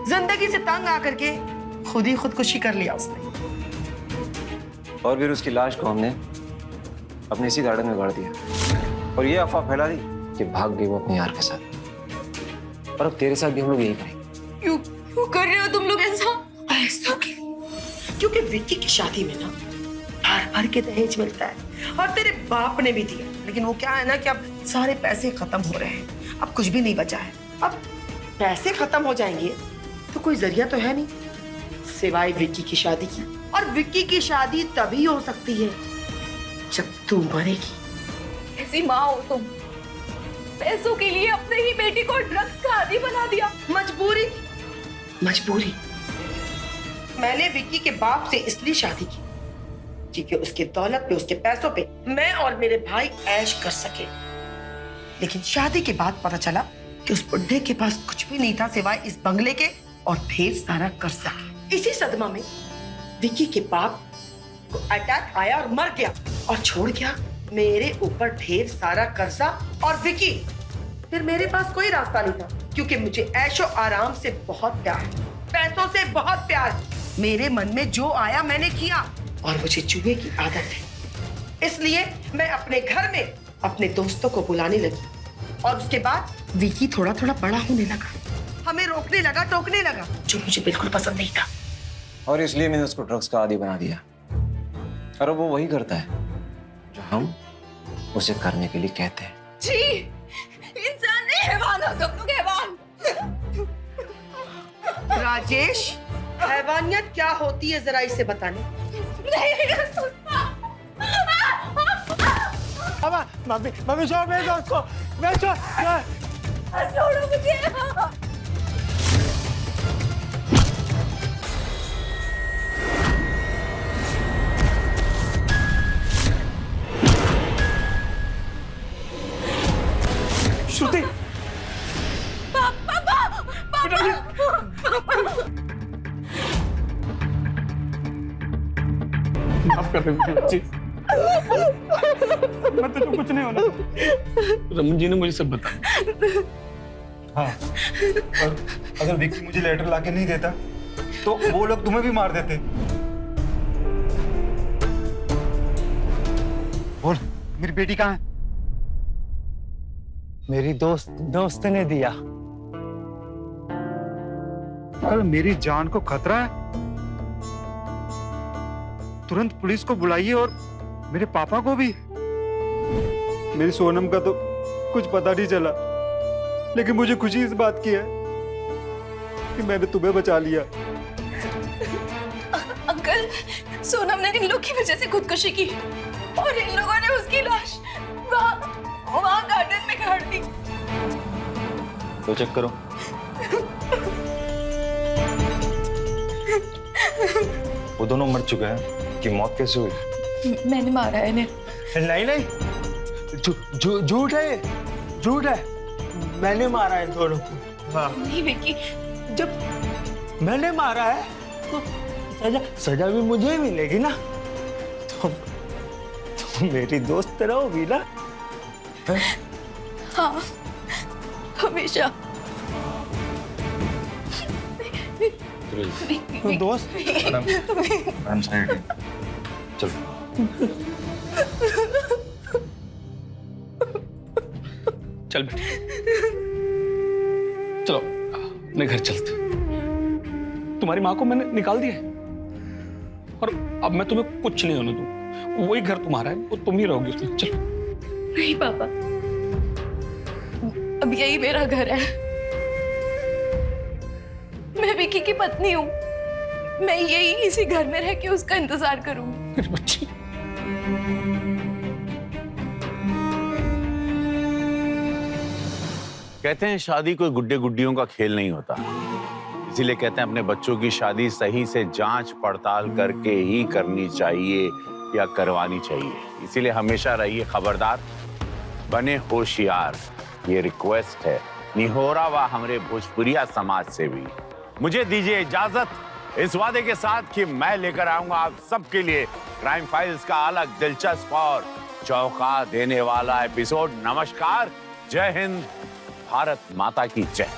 जिंदगी से तंग आकर के खुद ही खुदकुशी कर लिया उसने। और फिर उसकी लाश को हमने अपने इसी गार्डन में गाड़ दिया और ये अफवाह फैला दी कि भाग गई वो अपने यार के साथ। और अब तेरे साथ भी हम लोग यही करेंगे। क्यों कर रहे हो तुम लोग ऐसा? क्योंकि विक्की की शादी में ना भर के दहेज मिलता है और तेरे बाप ने भी दिया, लेकिन वो क्या है ना कि अब सारे पैसे खत्म हो रहे हैं, अब कुछ भी नहीं बचा है। अब पैसे खत्म हो जाएंगे तो कोई जरिया तो है नहीं सिवाय विक्की की शादी की। और विक्की की शादी तभी हो सकती है जब तू मरेगी। ऐसी माँ हो तुम, पैसों के लिए अपने ही बेटी को ड्रग्स का आदी बना दिया। मजबूरी। मैंने विक्की के बाप से इसलिए शादी की क्योंकि उसके दौलत पे, उसके पैसों पे मैं और मेरे भाई ऐश कर सके। लेकिन शादी के बाद पता चला कि उस बुढ़े के पास कुछ भी नहीं था सिवाय इस बंगले के और ढेर सारा कर्जा। इसी सदमा में विक्की के बाप को अटैक आया और मर गया और छोड़ गया मेरे ऊपर ढेर सारा कर्जा और विक्की। फिर मेरे पास कोई रास्ता नहीं था क्योंकि मुझे ऐशो आराम से बहुत प्यार, पैसों से बहुत प्यार। मेरे मन में जो आया मैंने किया और मुझे जुए की आदत है, इसलिए मैं अपने घर में अपने दोस्तों को बुलाने लगी। और उसके बाद विक्की थोड़ा थोड़ा बड़ा होने लगा, हमें रोकने लगा, टोकने लगा, जो मुझे बिल्कुल पसंद नहीं था। और इसलिए मैंने उसको ड्रग्स का आदी बना दिया। और अब वो वही करता है जो हम उसे करने के लिए कहते हैं। जी, इंसान नहीं, हैवान हो तुम लोग, हैवान। राजेश, हैवानियत क्या होती है जरा इसे बताने। मम्मी छोड़ मेरे दोस्त को, मैं छोड़ो मुझे। श्रुति, माफ कर दे मुझे। मैं तुझे कुछ नहीं होना। रमन जी ने मुझे सब बताया। हाँ, और अगर विक्की मुझे लेटर लाके नहीं देता तो वो लोग तुम्हें भी मार देते। बोल, मेरी बेटी कहाँ है? मेरी दोस्त ने दिया। अगर मेरी जान को खतरा है, तुरंत पुलिस को बुलाइए और मेरे पापा को भी। मेरी सोनम का तो कुछ पता नहीं चला, लेकिन मुझे खुशी इस बात की है कि मैंने तुम्हें बचा लिया। अंकल, सोनम ने इन लोग की वजह से खुदकुशी की और इन लोगों ने उसकी लाश वहाँ गार्डन में गाड़ दी। तो चेक करो। वो दोनों मर चुके हैं कि मौत कैसे हुई? मैंने मारा है इन्हें। नहीं, झूठ है, झूठ है। मैंने मारा है दोनों को। हाँ। नहीं विक्की, जब मैंने मारा है तो सजा भी मुझे ही मिलेगी ना। तुम मेरी दोस्त रहोगी ना? हाँ, हमेशा। दोस्त। Madam side. चलो। चल बेटी, चलो अपने घर चलते। तुम्हारी माँ को मैंने निकाल दिया है और अब मैं तुम्हें कुछ नहीं होने दूँ। वही घर तुम्हारा है, वो तुम ही रहोगी उसमें। चलो। नहीं पापा, अब यही मेरा घर है। मैं विक्की की पत्नी हूँ। मैं यही इसी घर में रह के उसका इंतजार करूंगी। मेरी बच्ची। कहते हैं शादी कोई गुड्डे गुड्डियों का खेल नहीं होता, इसीलिए कहते हैं अपने बच्चों की शादी सही से जांच पड़ताल करके ही करनी चाहिए या करवानी चाहिए। इसीलिए हमेशा रहिए खबरदार, बने होशियार। ये रिक्वेस्ट है निहोरा व हमारे भोजपुरिया समाज से भी। मुझे दीजिए इजाजत इस वादे के साथ कि मैं लेकर आऊंगा आप सबके लिए क्राइम फाइल्स का अलग दिलचस्प और चौंका देने वाला एपिसोड। नमस्कार, जय हिंद, भारत माता की जय।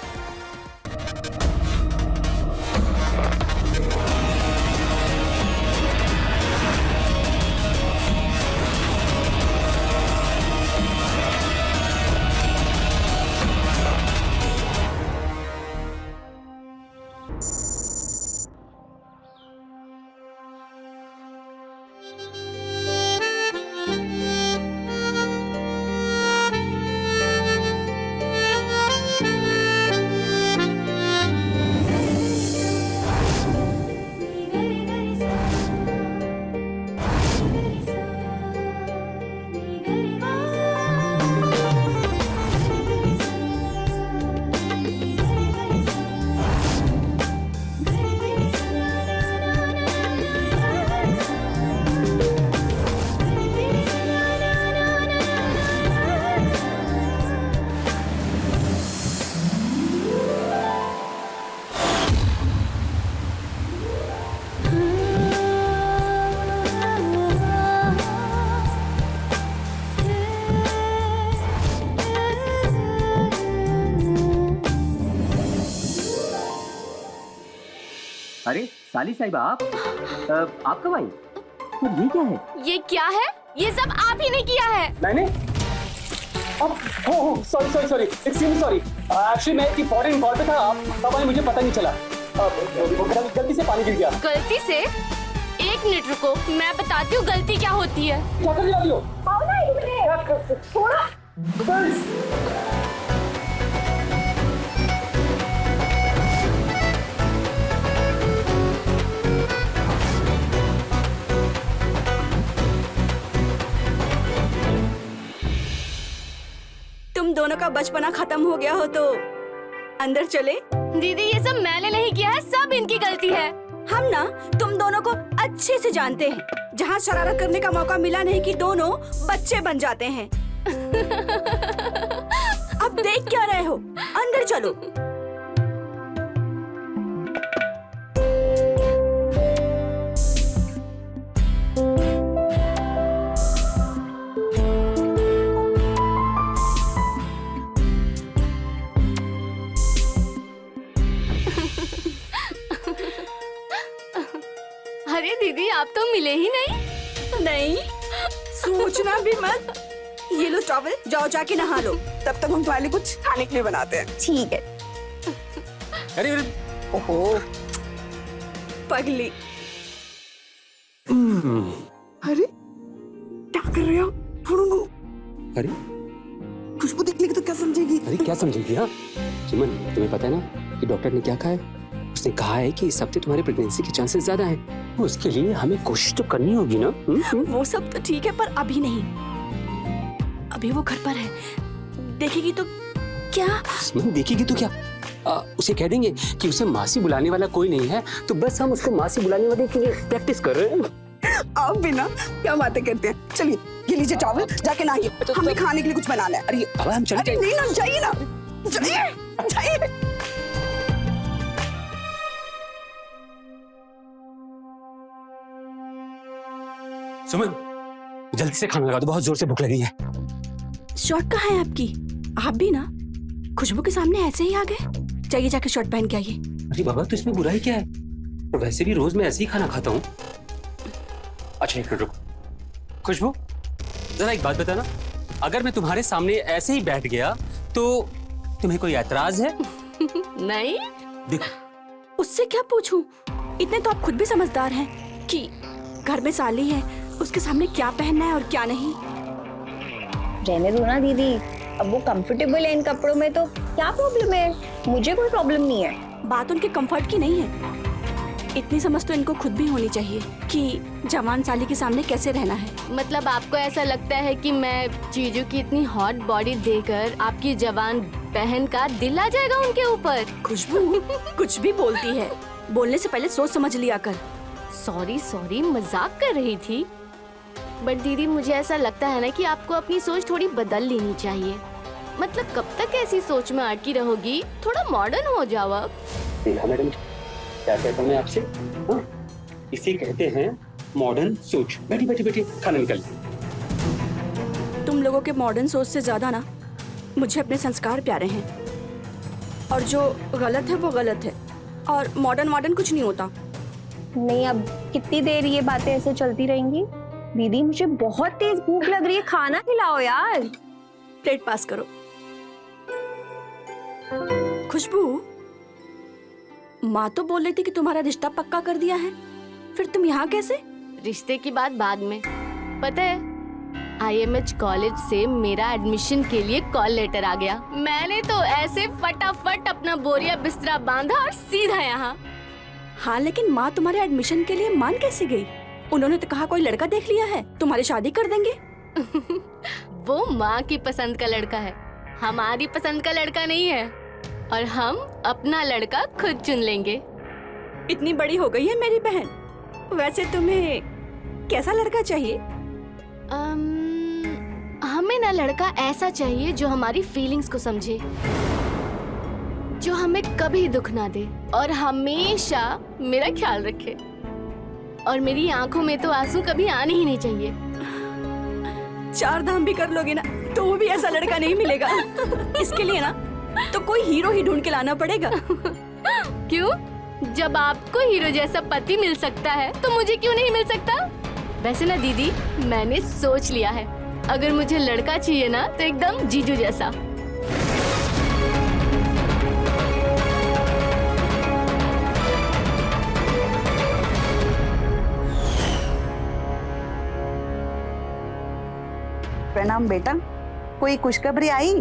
अरे साली साहिबा, आप कब आई? ये क्या है? ये क्या है? ये सब आप ही ने किया है। मैंने? Oh sorry, extremely sorry. Actually मैं एक फॉरेन कॉल पे था, तब आई, मुझे पता नहीं चला। गलती से पानी गिर गया। गलती से? एक मिनट रुको, मैं बताती हूँ गलती क्या होती है। क्या कर रही हो? थोड़ा तुम दोनों का बचपना खत्म हो गया हो तो अंदर चले। दीदी, ये सब मैंने नहीं किया है, सब इनकी गलती है। हम ना तुम दोनों को अच्छे से जानते हैं। जहाँ शरारत करने का मौका मिला नहीं कि दोनों बच्चे बन जाते हैं। अब देख क्या रहे हो, अंदर चलो। अरे दीदी, आप तो मिले ही नहीं। नहीं, सोचना भी मत। ये लो टॉवल, जाओ जाके नहा लो। तब तक हम तुम्हारे लिए कुछ खाने के लिए बनाते हैं। ठीक है। अरे ओहो पगली। अरे क्या कर रहे हो? फुड़ूंगू। अरे खुशबू देख लेगी तो क्या समझेगी? अरे क्या समझेगी? हाँ सुमन, तुम्हें पता है ना कि डॉक्टर ने क्या कहा है? उसने कहा है कि इस हफ्ते तुम्हारे प्रेगनेंसी के चांसेस ज्यादा हैं। उसके लिए हमें कोशिश तो करनी होगी ना। वो सब तो ठीक है, पर अभी नहीं। अभी वो घर पर है, देखेगी तो क्या? सुमन देखेगी तो क्या? उसे कह देंगे कि उसे मासी बुलाने वाला कोई नहीं है, तो बस हम उसको मासी बुलाने वाले के लिए प्रैक्टिस कर रहे हैं। आप भी ना क्या बातें करते हैं। चलिए ये लीजिए चावल, जाके नहाइए, हमें खाने के लिए कुछ बनाना है। अरे अब हम चले नहीं ना, जाइए ना, जाइए। सुमन जल्दी से खाना लगा दो, बहुत जोर से भूख लगी है। शर्ट कहाँ है आपकी? आप भी ना खुशबू के सामने ऐसे ही आ गए। जाइए जाके शर्ट पहन के आइए। अरे बाबा तो इसमें बुराई क्या है? तो वैसे भी रोज मैं ऐसे ही खाना खाता हूँ। अच्छा एक मिनट रुको। खुशबू जरा एक बात बताना, अगर मैं तुम्हारे सामने ऐसे ही बैठ गया तो तुम्हें कोई ऐतराज है? नहीं। देखो उससे क्या पूछूं? इतने तो आप खुद भी समझदार हैं कि घर में साली है, उसके सामने क्या पहनना है और क्या नहीं। रहने दो ना दीदी, अब वो कंफर्टेबल है इन कपड़ों में तो क्या प्रॉब्लम है? मुझे कोई प्रॉब्लम नहीं है। बात उनके कंफर्ट की नहीं है, इतनी समझ तो इनको खुद भी होनी चाहिए कि जवान साली के सामने कैसे रहना है। मतलब आपको ऐसा लगता है कि मैं जीजू की इतनी हॉट बॉडी देखकर आपकी जवान बहन का दिल आ जाएगा उनके ऊपर? खुशबू कुछ भी बोलती है, बोलने से पहले सोच समझ लिया कर। सॉरी मजाक कर रही थी। बट दीदी मुझे ऐसा लगता है ना कि आपको अपनी सोच थोड़ी बदल लेनी चाहिए। मतलब कब तक ऐसी सोच में अटकी रहोगी? थोड़ा मॉडर्न हो जाओ अब। देखा मैडम क्या कहता हूँ मैं आपसे? हाँ? इसे कहते हैं मॉडर्न सोच। बैठी बैठी बैठी खाना निकल। तुम लोगों के मॉडर्न सोच से ज्यादा ना मुझे अपने संस्कार प्यारे हैं, और जो गलत है वो गलत है, और मॉडर्न कुछ नहीं होता। नहीं, अब कितनी देर ये बातें ऐसे चलती रहेंगी? दीदी मुझे बहुत तेज भूख लग रही है, खाना खिलाओ यार। प्लेट पास करो। खुशबू, माँ तो बोल रही थी कि तुम्हारा रिश्ता पक्का कर दिया है, फिर तुम यहाँ कैसे? रिश्ते की बात बाद में। पता है IMH कॉलेज से मेरा एडमिशन के लिए कॉल लेटर आ गया। मैंने तो ऐसे फटाफट अपना बोरिया बिस्तरा बांधा और सीधा यहाँ। हाँ, लेकिन माँ तुम्हारे एडमिशन के लिए मान कैसे गई? उन्होंने तो कहा कोई लड़का देख लिया है, तुम्हारी शादी कर देंगे। वो माँ की पसंद का लड़का है, हमारी पसंद का लड़का नहीं है, और हम अपना लड़का खुद चुन लेंगे। इतनी बड़ी हो गई है मेरी बहन, वैसे तुम्हें कैसा लड़का चाहिए? हमें ना लड़का ऐसा चाहिए जो हमारी फीलिंग्स को समझे, जो हमें कभी दुख ना दे और हमेशा मेरा ख्याल रखे, और मेरी आंखों में तो आंसू कभी आने ही नहीं चाहिए। 4 धाम भी कर लोगे ना तो वो भी ऐसा लड़का नहीं मिलेगा। इसके लिए ना तो कोई हीरो ही ढूंढ के लाना पड़ेगा। क्यों? जब आपको हीरो जैसा पति मिल सकता है तो मुझे क्यों नहीं मिल सकता? वैसे ना दीदी, मैंने सोच लिया है, अगर मुझे लड़का चाहिए ना तो एकदम जीजू जैसा। प्रणाम बेटा, कोई खुशखबरी आई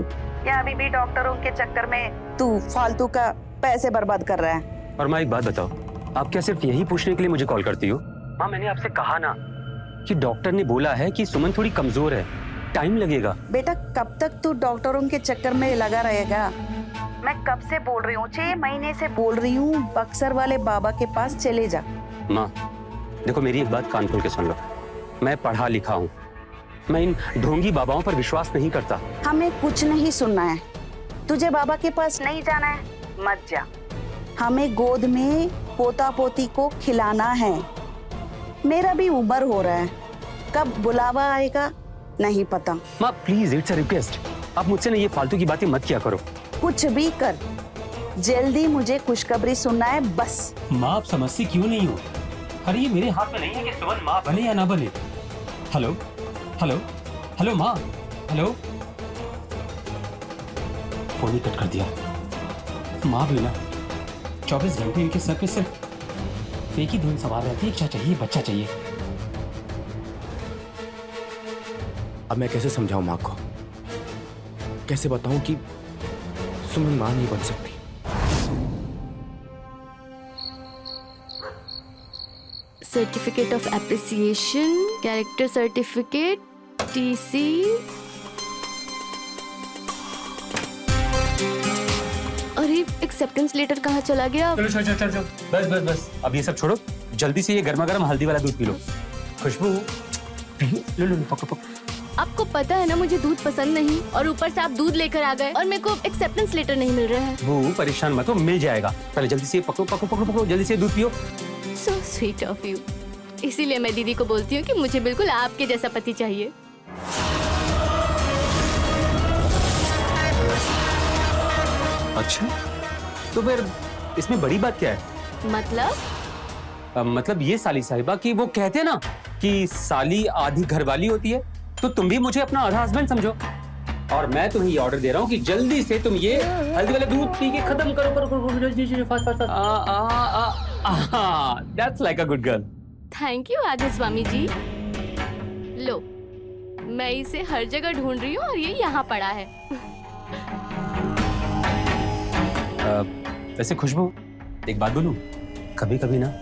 या अभी भी डॉक्टरों के चक्कर में तू फालतू का पैसे बर्बाद कर रहा है? और माँ एक बात बताओ, आप क्या सिर्फ यही पूछने के लिए मुझे कॉल करती हो? माँ मैंने आपसे कहा ना कि डॉक्टर ने बोला है कि सुमन थोड़ी कमजोर है, टाइम लगेगा। बेटा कब तक तू डॉक्टरों के चक्कर में लगा रहेगा? मैं कब से बोल रही हूँ, 6 महीने से बोल रही हूँ, बक्सर वाले बाबा के पास चले जा। माँ देखो, मेरी एक बात कान खोल के सुन लो, मैं पढ़ा लिखा हूँ, मैं इन ढोंगी बाबाओं पर विश्वास नहीं करता। हमें कुछ नहीं सुनना है, तुझे बाबा के पास नहीं जाना है मत जा। हमें गोद में पोता पोती को खिलाना है। मेरा भी उम्र हो रहा है, कब बुलावा आएगा नहीं पता। माँ प्लीज, इट्स अ रिक्वेस्ट, आप मुझसे ना ये फालतू की बातें मत किया करो। कुछ भी कर, जल्दी मुझे खुशखबरी सुनना है बस। माँ आप समझती क्यों नहीं हो? अरे ये मेरे हाथ में नहीं है कि सुमन माँ बने या ना बने। हेलो हेलो हेलो माँ, हेलो फोन ही कट कर दिया। माँ भी ना 24 घंटे इनके सर पे सिर्फ एक ही धुन सवार रहती है, क्या चाहिए, बच्चा चाहिए। अब मैं कैसे समझाऊं माँ को, कैसे बताऊं कि सुमन माँ नहीं बन सकती। Certificate of appreciation, character certificate, TC. अरे एक्सेप्टेंस लेटर कहाँ चला गया? चलो चलो चलो चलो, बस बस बस, अब ये सब छोड़ो, जल्दी से ये गर्मा गर्म हल्दी वाला दूध पी लो। खुशबू, लो लो लो, पकड़ो पकड़ो। आपको पता है ना मुझे दूध पसंद नहीं, और ऊपर से आप दूध लेकर आ गए और मेरे को एक्सेप्टेंस लेटर नहीं मिल रहा है। वो परेशान मत हो, मिल जाएगा। पहले जल्दी से पकड़ो पकड़ो पकड़ो पकड़ो, जल्दी से दूध पियो। So sweet of you। इसीलिए मैं दीदी को बोलती हूँ कि मुझे बिल्कुल आपके जैसा पति चाहिए। अच्छा, तो फिर इसमें बड़ी बात क्या है? मतलब ये साली साहिबा की वो कहते हैं ना कि साली आधी घरवाली होती है, तो तुम भी मुझे अपना आधा हस्बैंड समझो। और मैं तुम्हें ये ऑर्डर दे रहा हूँ कि जल्दी से तुम ये हल्दी वाला दूध पी के खत्म करो करो करो, जल्दी fast fast. That's like a good girl. Thank you आदि स्वामी जी। लो, मैं इसे हर जगह ढूंढ रही हूँ और ये यहाँ पड़ा है। वैसे खुशबू, एक बात बोलूं, कभी कभी ना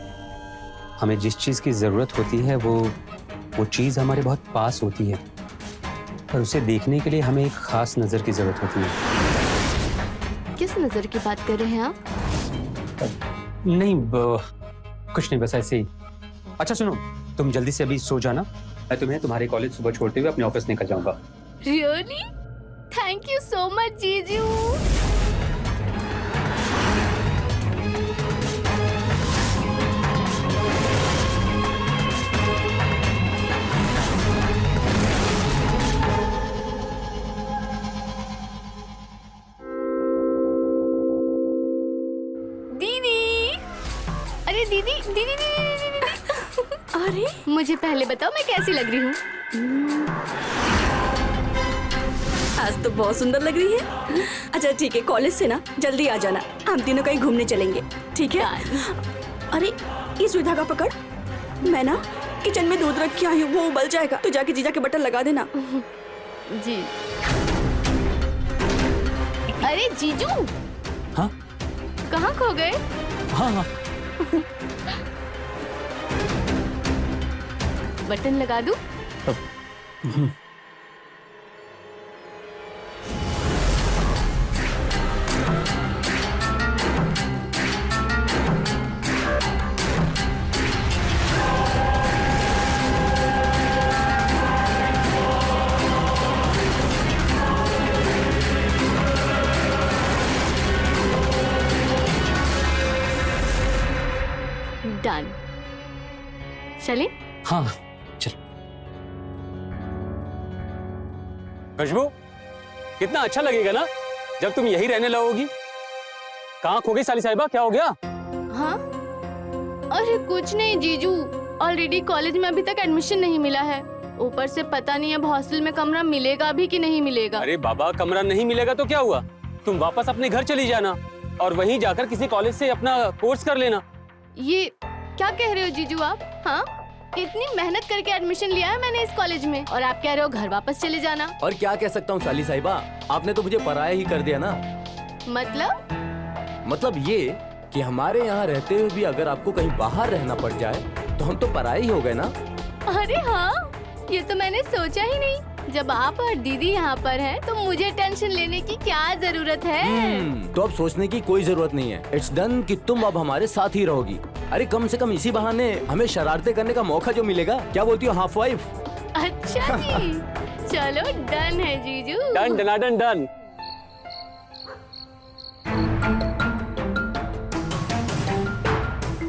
हमें जिस चीज की जरूरत होती है वो चीज हमारे बहुत पास होती है, पर उसे देखने के लिए हमें एक खास नजर की जरूरत होती है। किस नजर की बात कर रहे हैं आप? नहीं, कुछ नहीं, बस ऐसे ही। अच्छा सुनो, तुम जल्दी से अभी सो जाना, मैं तुम्हें तुम्हारे कॉलेज सुबह छोड़ते हुए अपने ऑफिस निकल जाऊंगा। Really? Thank you so much जीजू। दीदी दीदी दीदी दीदी दीदी। अरे मुझे पहले बताओ मैं कैसी लग रही हूँ? आज तो बहुत सुंदर लग रही है। अच्छा ठीक है, कॉलेज से ना जल्दी आ जाना, हम तीनों कहीं घूमने चलेंगे, ठीक है? अरे ये सुई धागा पकड़, मैं ना किचन में दूध रख के आई हूँ, वो उबल जाएगा तो जाके जीजा के बटन लगा देना। जी। अरे जीजू। हाँ? कहाँ खो गए? हाँ हाँ। बटन लगा दूं? डन। चलें? हाँ चल। खुशबू, कितना अच्छा लगेगा ना जब तुम यही रहने लगोगी। कहाँ खो गई साली साहिबा, क्या हो गया? हाँ? अरे कुछ नहीं जीजू, ऑलरेडी कॉलेज में अभी तक एडमिशन नहीं मिला है, ऊपर से पता नहीं अब हॉस्टल में कमरा मिलेगा भी कि नहीं मिलेगा। अरे बाबा, कमरा नहीं मिलेगा तो क्या हुआ, तुम वापस अपने घर चली जाना और वहीं जाकर किसी कॉलेज से अपना कोर्स कर लेना। ये क्या कह रहे हो जीजू आप? हाँ, इतनी मेहनत करके एडमिशन लिया है मैंने इस कॉलेज में और आप कह रहे हो घर वापस चले जाना। और क्या कह सकता हूँ साली साहिबा, आपने तो मुझे पराया ही कर दिया ना। मतलब ये कि हमारे यहाँ रहते हुए भी अगर आपको कहीं बाहर रहना पड़ जाए तो हम तो पराये ही हो गए ना। अरे हाँ, ये तो मैंने सोचा ही नहीं। जब आप और दीदी यहाँ पर हैं, तो मुझे टेंशन लेने की क्या जरूरत है? तो अब सोचने की कोई जरूरत नहीं है। इट्स डन कि तुम अब हमारे साथ ही रहोगी। अरे कम से कम इसी बहाने हमें शरारतें करने का मौका जो मिलेगा, क्या बोलती हो हाफ वाइफ? अच्छा जी, चलो डन है जीजू। डन डनाडन डन।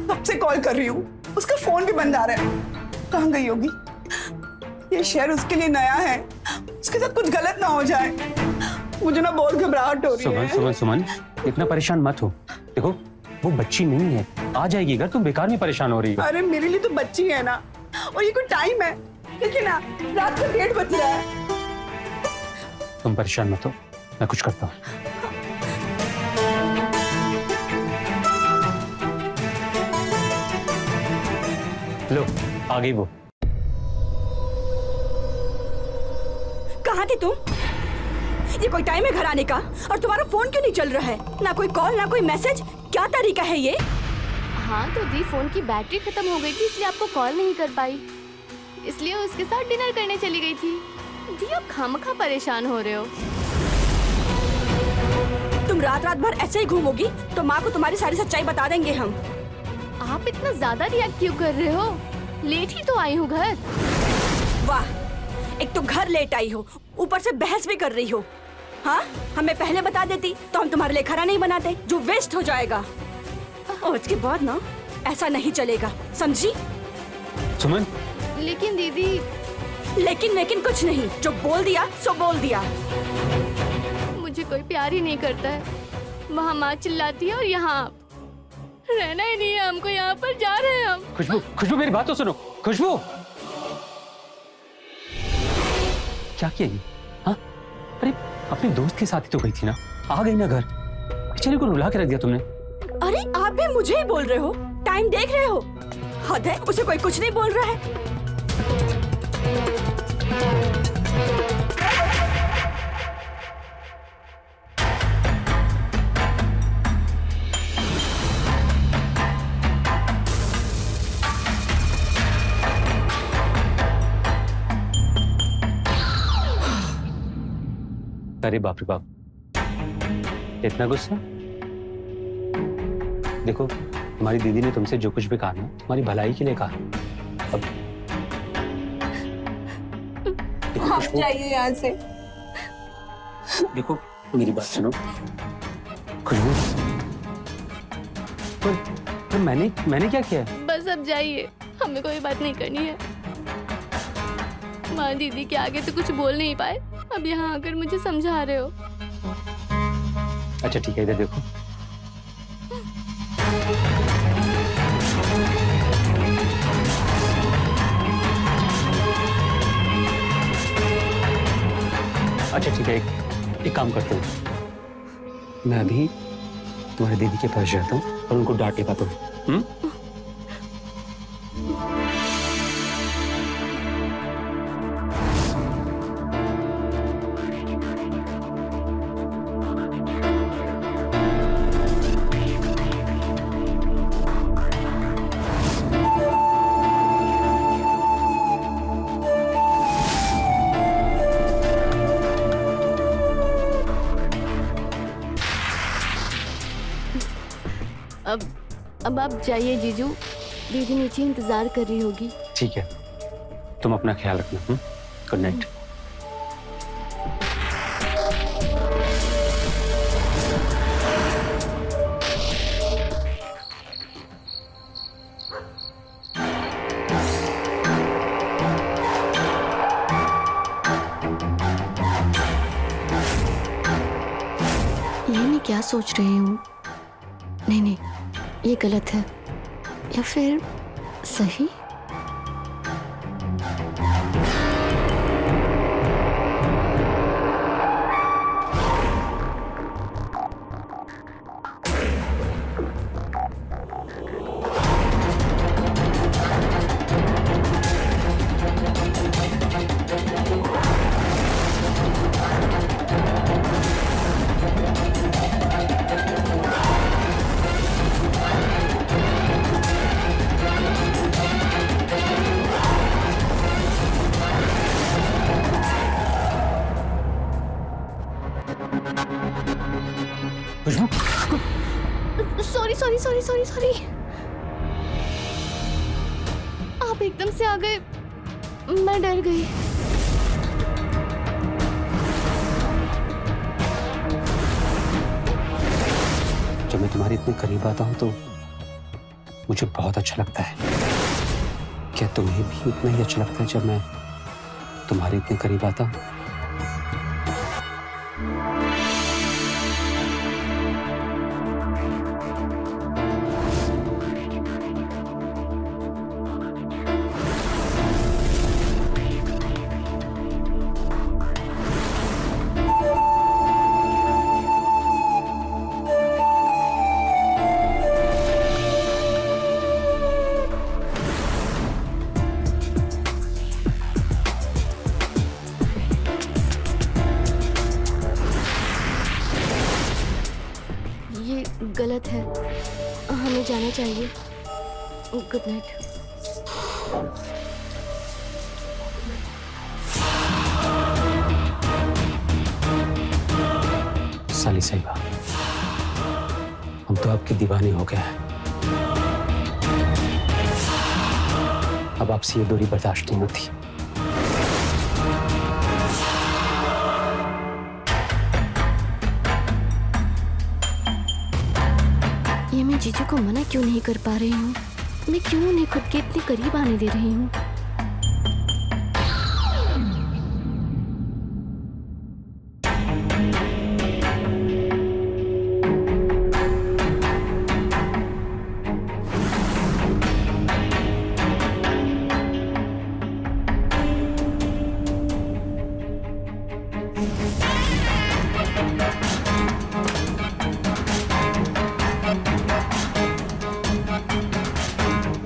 कब से कॉल कर रही हूँ, उसका फोन भी बंद आ रहा है। कहाँ गई होगी? ये शहर उसके लिए नया है, उसके साथ कुछ गलत ना हो जाए। मुझे ना बहुत घबराहट हो रही है। सुमन, इतना परेशान मत हो। देखो वो बच्ची नहीं है, आ जाएगी घर, तुम बेकार में परेशान हो रही हो। अरे मेरे लिए तो बच्ची है ना, और ये कोई टाइम है? देखिए ना, रात का 1:30 बज रहा है। तुम परेशान मत हो, मैं कुछ करता हूँ। लो आ गई वो। कहाँ थे तुम? ये कोई टाइम है घर आने का? और तुम्हारा फोन क्यों नहीं चल रहा है? ना कोई कॉल ना कोई मैसेज, क्या तरीका है ये? हाँ तो दी फोन की बैटरी खत्म हो गई थी इसलिए आपको कॉल नहीं कर पाई, इसलिए उसके साथ डिनर करने चली गई थी। दी आप खामखा परेशान हो रहे हो। तुम रात रात भर ऐसे ही घूमोगी तो माँ को तुम्हारी सारी सच्चाई बता देंगे हम। आप इतना ज्यादा रिएक्ट क्यों कर रहे हो? लेट ही तो आई हूँ घर। वाह, एक तो घर लेट आई हो, ऊपर से बहस भी कर रही हो। हाँ, हमें पहले बता देती तो हम तुम्हारे लिए खाना नहीं बनाते, जो वेस्ट हो जाएगा। और उसके बाद ना ऐसा नहीं चलेगा, समझी? सुमन। लेकिन दीदी। लेकिन कुछ नहीं, जो बोल दिया सो बोल दिया। मुझे कोई प्यार ही नहीं करता है। वहाँ माँ चिल्लाती है और यहाँ आप। रहना ही नहीं है हमको, यहाँ पर जा रहे हैं हम। खुशबू मेरी बात तो सुनो। खुशबू क्या किया ये? हाँ, अरे अपने दोस्त के साथ ही तो गई थी ना, आ गई ना घर, बेचारे को रुला के रख दिया तुमने। अरे आप भी मुझे ही बोल रहे हो? टाइम देख रहे हो? हद है, उसे कोई कुछ नहीं बोल रहा है। अरे बाप रे बाप, इतना गुस्सा? देखो तुम्हारी दीदी ने तुमसे जो कुछ भी कहा ना, तुम्हारी भलाई के लिए कहा। अब आप जाइए यहाँ से। देखो मेरी बात सुनो खुशबू, तो मैंने क्या किया है? बस अब जाइए, हमें कोई बात नहीं करनी है। माँ दीदी के आगे तो कुछ बोल नहीं पाए, अब यहाँ आकर मुझे समझा रहे हो। अच्छा ठीक है, इधर देखो। अच्छा ठीक है, एक काम करते हैं, मैं अभी तुम्हारी दीदी के पास जाता हूँ और उनको डांट के पाता हूँ। अब आप जाइए जीजू, दीदी नीचे इंतजार कर रही होगी। ठीक है, तुम अपना ख्याल रखना। Good night. ये मैं क्या सोच रही हूँ? नहीं, ये गलत है या फिर सही? सॉरी, आप एकदम से आ गए, मैं डर गई। जब मैं तुम्हारे इतने करीब आता हूँ तो मुझे बहुत अच्छा लगता है। क्या तुम्हें भी इतना ही अच्छा लगता है जब मैं तुम्हारे इतने करीब आता हूँ? जाना चाहिए। Good night. साली साहिबा, हम तो आपके दीवाने हो गए हैं। अब आपसे ये दूरी बर्दाश्त नहीं होती। ये मैं जीजू को मना क्यों नहीं कर पा रही हूँ? मैं क्यों उन्हें खुद के इतने करीब आने दे रही हूँ?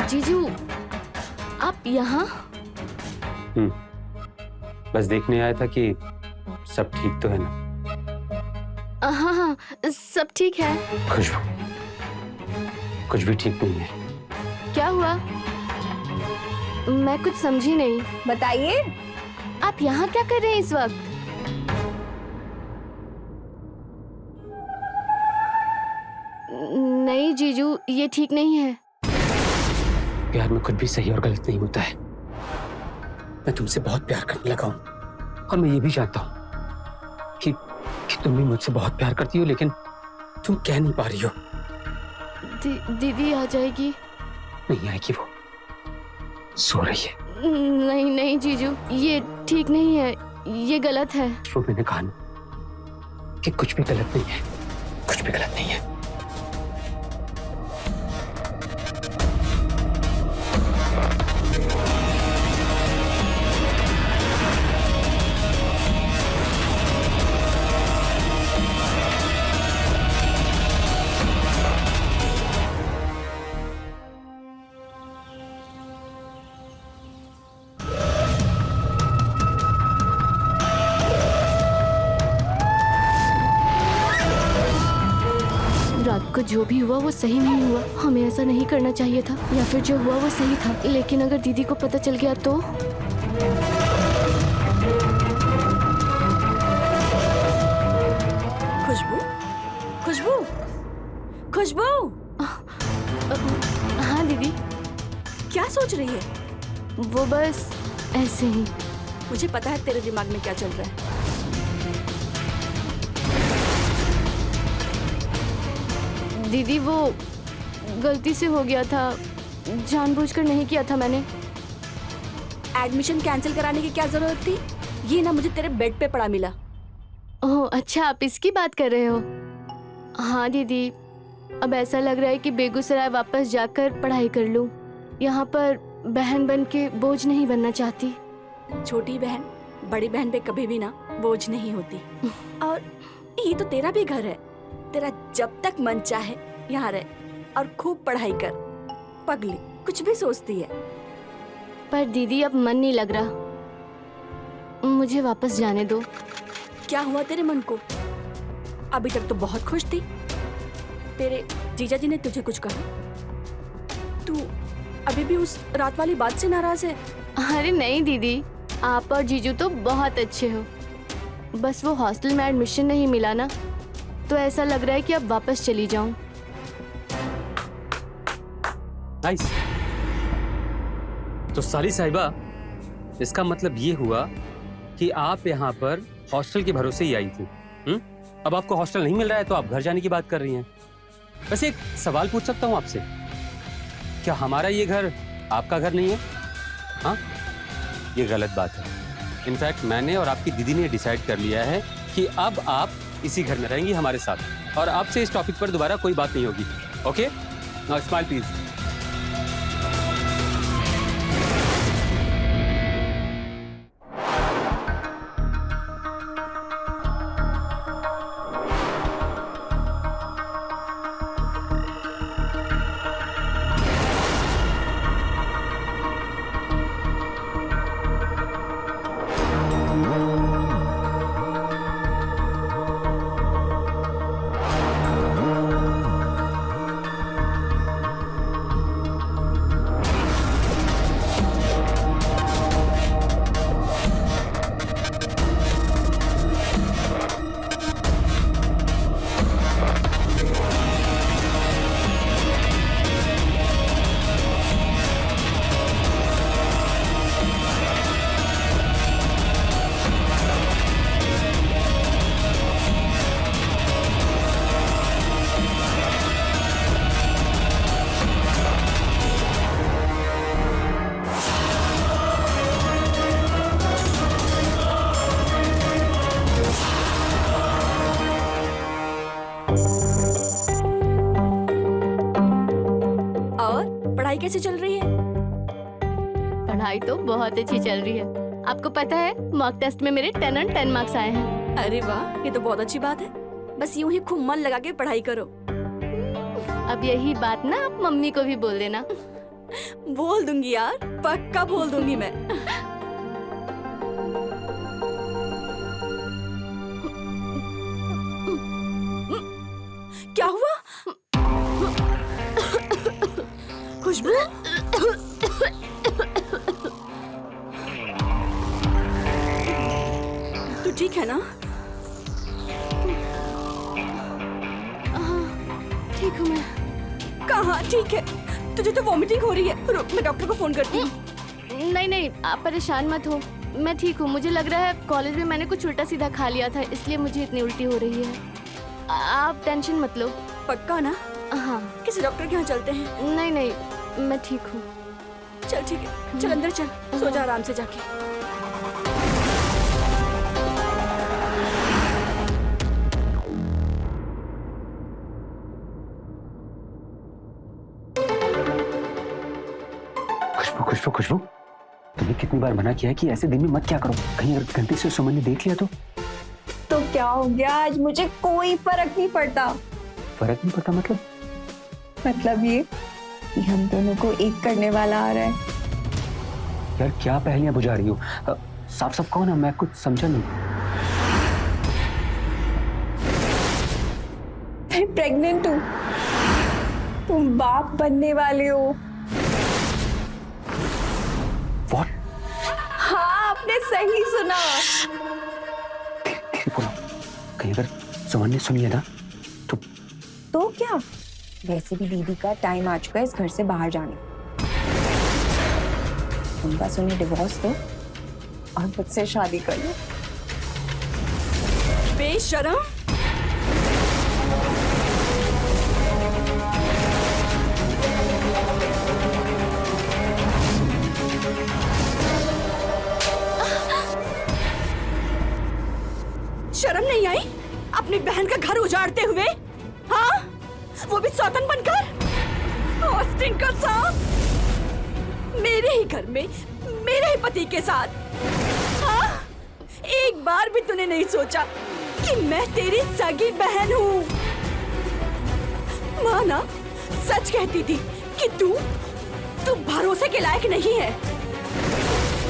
जीजू, आप यहाँ? बस देखने आया था कि सब ठीक तो है ना। हाँ हाँ, सब ठीक है। खुशबू, कुछ भी ठीक नहीं है। क्या हुआ? मैं कुछ समझी नहीं। बताइए। आप यहाँ क्या कर रहे हैं इस वक्त? नहीं जीजू, ये ठीक नहीं है। प्यार में कुछ भी सही और गलत नहीं होता है। मैं तुमसे बहुत प्यार करने लगा हूँ और मैं ये भी जानता हूँ कि तुम भी मुझसे बहुत प्यार करती हो, लेकिन तुम कह नहीं पा रही हो। दीदी आ जाएगी? नहीं आएगी, वो सो रही है। नहीं नहीं जीजू, ये ठीक नहीं है, ये गलत है। वो मैंने कहा ना कि कुछ भी गलत नहीं है, कुछ भी गलत नहीं है। रात को जो भी हुआ वो सही नहीं हुआ। हमें ऐसा नहीं करना चाहिए था, या फिर जो हुआ वो सही था। लेकिन अगर दीदी को पता चल गया तो? खुशबू, खुशबू, खुशबू। हाँ दीदी। क्या सोच रही है? वो बस ऐसे ही। मुझे पता है तेरे दिमाग में क्या चल रहा है। दीदी वो गलती से हो गया था, जानबूझकर नहीं किया था मैंने। एडमिशन कैंसिल कराने की क्या जरूरत थी? ये ना मुझे तेरे बेड पे पड़ा मिला। ओह अच्छा, आप इसकी बात कर रहे हो? हाँ दीदी, अब ऐसा लग रहा है कि बेगूसराय वापस जाकर पढ़ाई कर लूं। यहाँ पर बहन बन के बोझ नहीं बनना चाहती। छोटी बहन बड़ी बहन पे कभी भी ना बोझ नहीं होती। और ये तो तेरा भी घर है। तेरा जब तक मन चाहे यहाँ रह और खूब पढ़ाई कर। पगली कुछ भी सोचती है। पर दीदी अब मन नहीं लग रहा, मुझे वापस जाने दो। क्या हुआ तेरे मन को? अभी तक तो बहुत खुश थी। तेरे जीजा जी ने तुझे कुछ कहा? तू अभी भी उस रात वाली बात से नाराज है? अरे नहीं दीदी, आप और जीजू तो बहुत अच्छे हो। बस वो हॉस्टल में एडमिशन नहीं मिला ना, तो ऐसा लग रहा है कि अब वापस चली जाऊं। नाइस। तो साली साहिबा, इसका मतलब ये हुआ कि आप यहाँ पर हॉस्टल के भरोसे ही आई थी। अब आपको हॉस्टल नहीं मिल रहा है तो आप घर जाने की बात कर रही हैं। वैसे एक सवाल पूछ सकता हूँ आपसे? क्या हमारा ये घर आपका घर नहीं है? हाँ, ये गलत बात है। इनफैक्ट मैंने और आपकी दीदी ने डिसाइड कर लिया है कि अब आप इसी घर में रहेंगी हमारे साथ, और आपसे इस टॉपिक पर दोबारा कोई बात नहीं होगी। Okay, now smile please. कैसे चल रही है? पढ़ाई तो बहुत अच्छी चल रही है। आपको पता है मॉक टेस्ट में मेरे 10 on 10 मार्क्स आए हैं। अरे वाह, ये तो बहुत अच्छी बात है। बस यूं ही खूब मन लगा के पढ़ाई करो। अब यही बात ना आप मम्मी को भी बोल देना। बोल दूंगी यार, पक्का बोल दूंगी मैं। क्या हुआ? खुशबू? तू ठीक है ना? ठीक हूँ मैं। कहाँ ठीक है? तुझे तो वॉमिटिंग हो रही है। रुक, मैं डॉक्टर को फोन करती हूँ। नहीं नहीं, आप परेशान मत हो, मैं ठीक हूँ। मुझे लग रहा है कॉलेज में मैंने कुछ उल्टा सीधा खा लिया था, इसलिए मुझे इतनी उल्टी हो रही है। आप टेंशन मत लो। पक्का ना? हाँ। किसी डॉक्टर के यहाँ चलते हैं? नहीं नहीं, मैं ठीक हूँ। चल ठीक है, चल अंदर चल, सो जा आराम से जाके। खुशबू खुशबू खुशबू, तुम्हें कितनी बार मना किया है कि ऐसे दिन में मत क्या करो। कहीं अगर गलती से सुमन ने देख लिया तो क्या हो गया? आज मुझे कोई फर्क नहीं पड़ता। फर्क नहीं पड़ता मतलब? मतलब ये कि हम दोनों को एक करने वाला आ रहा है। यार क्या पहेलियां बुझा रही हो? साफ साफ कहो ना, मैं कुछ समझा नहीं। मैं प्रेग्नेंट हूँ, तुम बाप बनने वाले हो। What? हाँ, आपने सही सुना। बोलो, कहीं अगर सुमन ने सुन लिया ना तो क्या? वैसे भी दीदी का टाइम आ चुका है इस घर से बाहर जाने। उनका सुने डिवोर्स दो और मुझसे शादी कर लो। बेशरम। शर्म नहीं आई अपनी बहन का घर उजाड़ते हुए? हाँ, वो भी सौतन बनकर। ऑस्टिन का साथ मेरे ही घर में मेरे ही पति के साथ। हाँ, एक बार भी तूने नहीं सोचा कि मैं तेरी सगी बहन हूँ। माँ ना सच कहती थी कि तू भरोसे के लायक नहीं है,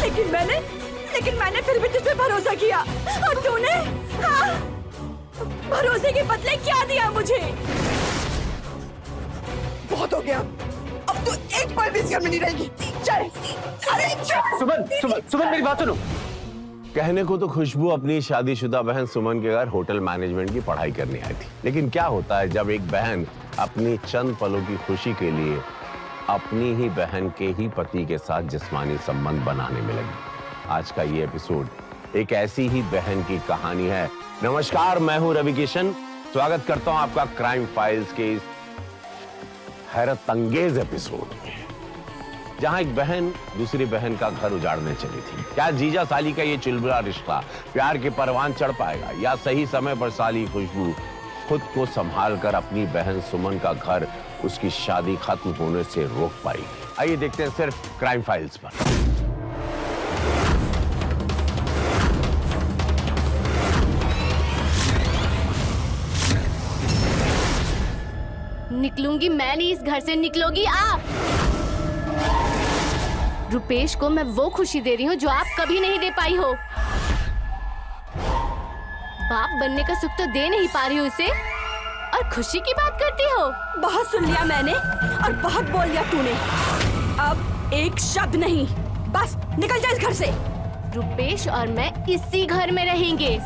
लेकिन मैंने फिर भी तुझ पे भरोसा किया और तूने हाँ, भरोसे के बदले क्या दिया मुझे? बहुत हो गया, अब तो एक पल भी इस घर में नहीं रहेगी। चल। अरे सुमन सुमन सुमन, मेरी बात सुनो। कहने को तो खुशबू अपनी शादीशुदा बहन सुमन के घर होटल मैनेजमेंट की पढ़ाई करने आई थी, लेकिन क्या होता है जब एक बहन अपनी चंद पलों की खुशी के लिए अपनी ही बहन के ही पति के साथ जिस्मानी संबंध बनाने में लगी। आज का ये एपिसोड एक ऐसी ही बहन की कहानी है। नमस्कार, मैं हूं रवि किशन। स्वागत करता हूं आपका क्राइम फाइल्स के इस हैरत अंगेज एपिसोड में, जहां एक बहन दूसरी बहन का घर उजाड़ने चली थी। क्या जीजा साली का ये चुलबुला रिश्ता प्यार के परवान चढ़ पाएगा, या सही समय पर साली खुशबू खुद को संभाल कर अपनी बहन सुमन का घर उसकी शादी खत्म होने से रोक पाएगी? आइए देखते हैं सिर्फ क्राइम फाइल्स पर। निकलूंगी मैं नहीं, इस घर से निकलोगी आप। रुपेश को मैं वो खुशी दे रही हूँ जो आप कभी नहीं दे पाई हो। बाप बनने का सुख तो दे नहीं पा रही हो उसे, और खुशी की बात करती हो। बहुत सुन लिया मैंने और बहुत बोल लिया तूने। अब एक शब्द नहीं, बस निकल जा इस घर से। रुपेश और मैं इसी घर में रहेंगे।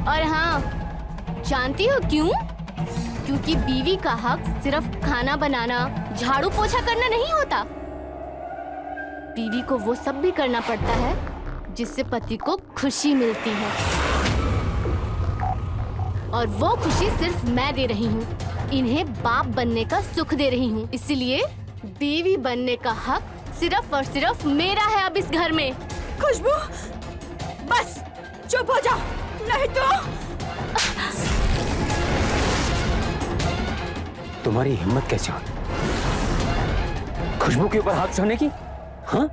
और हाँ, जानती हो क्यों? क्योंकि बीवी का हक सिर्फ खाना बनाना, झाड़ू पोछा करना नहीं होता। बीवी को वो सब भी करना पड़ता है जिससे पति को खुशी मिलती है, और वो खुशी सिर्फ मैं दे रही हूँ। इन्हें बाप बनने का सुख दे रही हूँ, इसलिए बीवी बनने का हक सिर्फ और सिर्फ मेरा है अब इस घर में। खुशबू, बस चुप हो जा, नहीं तो। तुम्हारी हिम्मत कैसे हुई? खुशबू के ऊपर हाथ चढ़ने की? हाँ?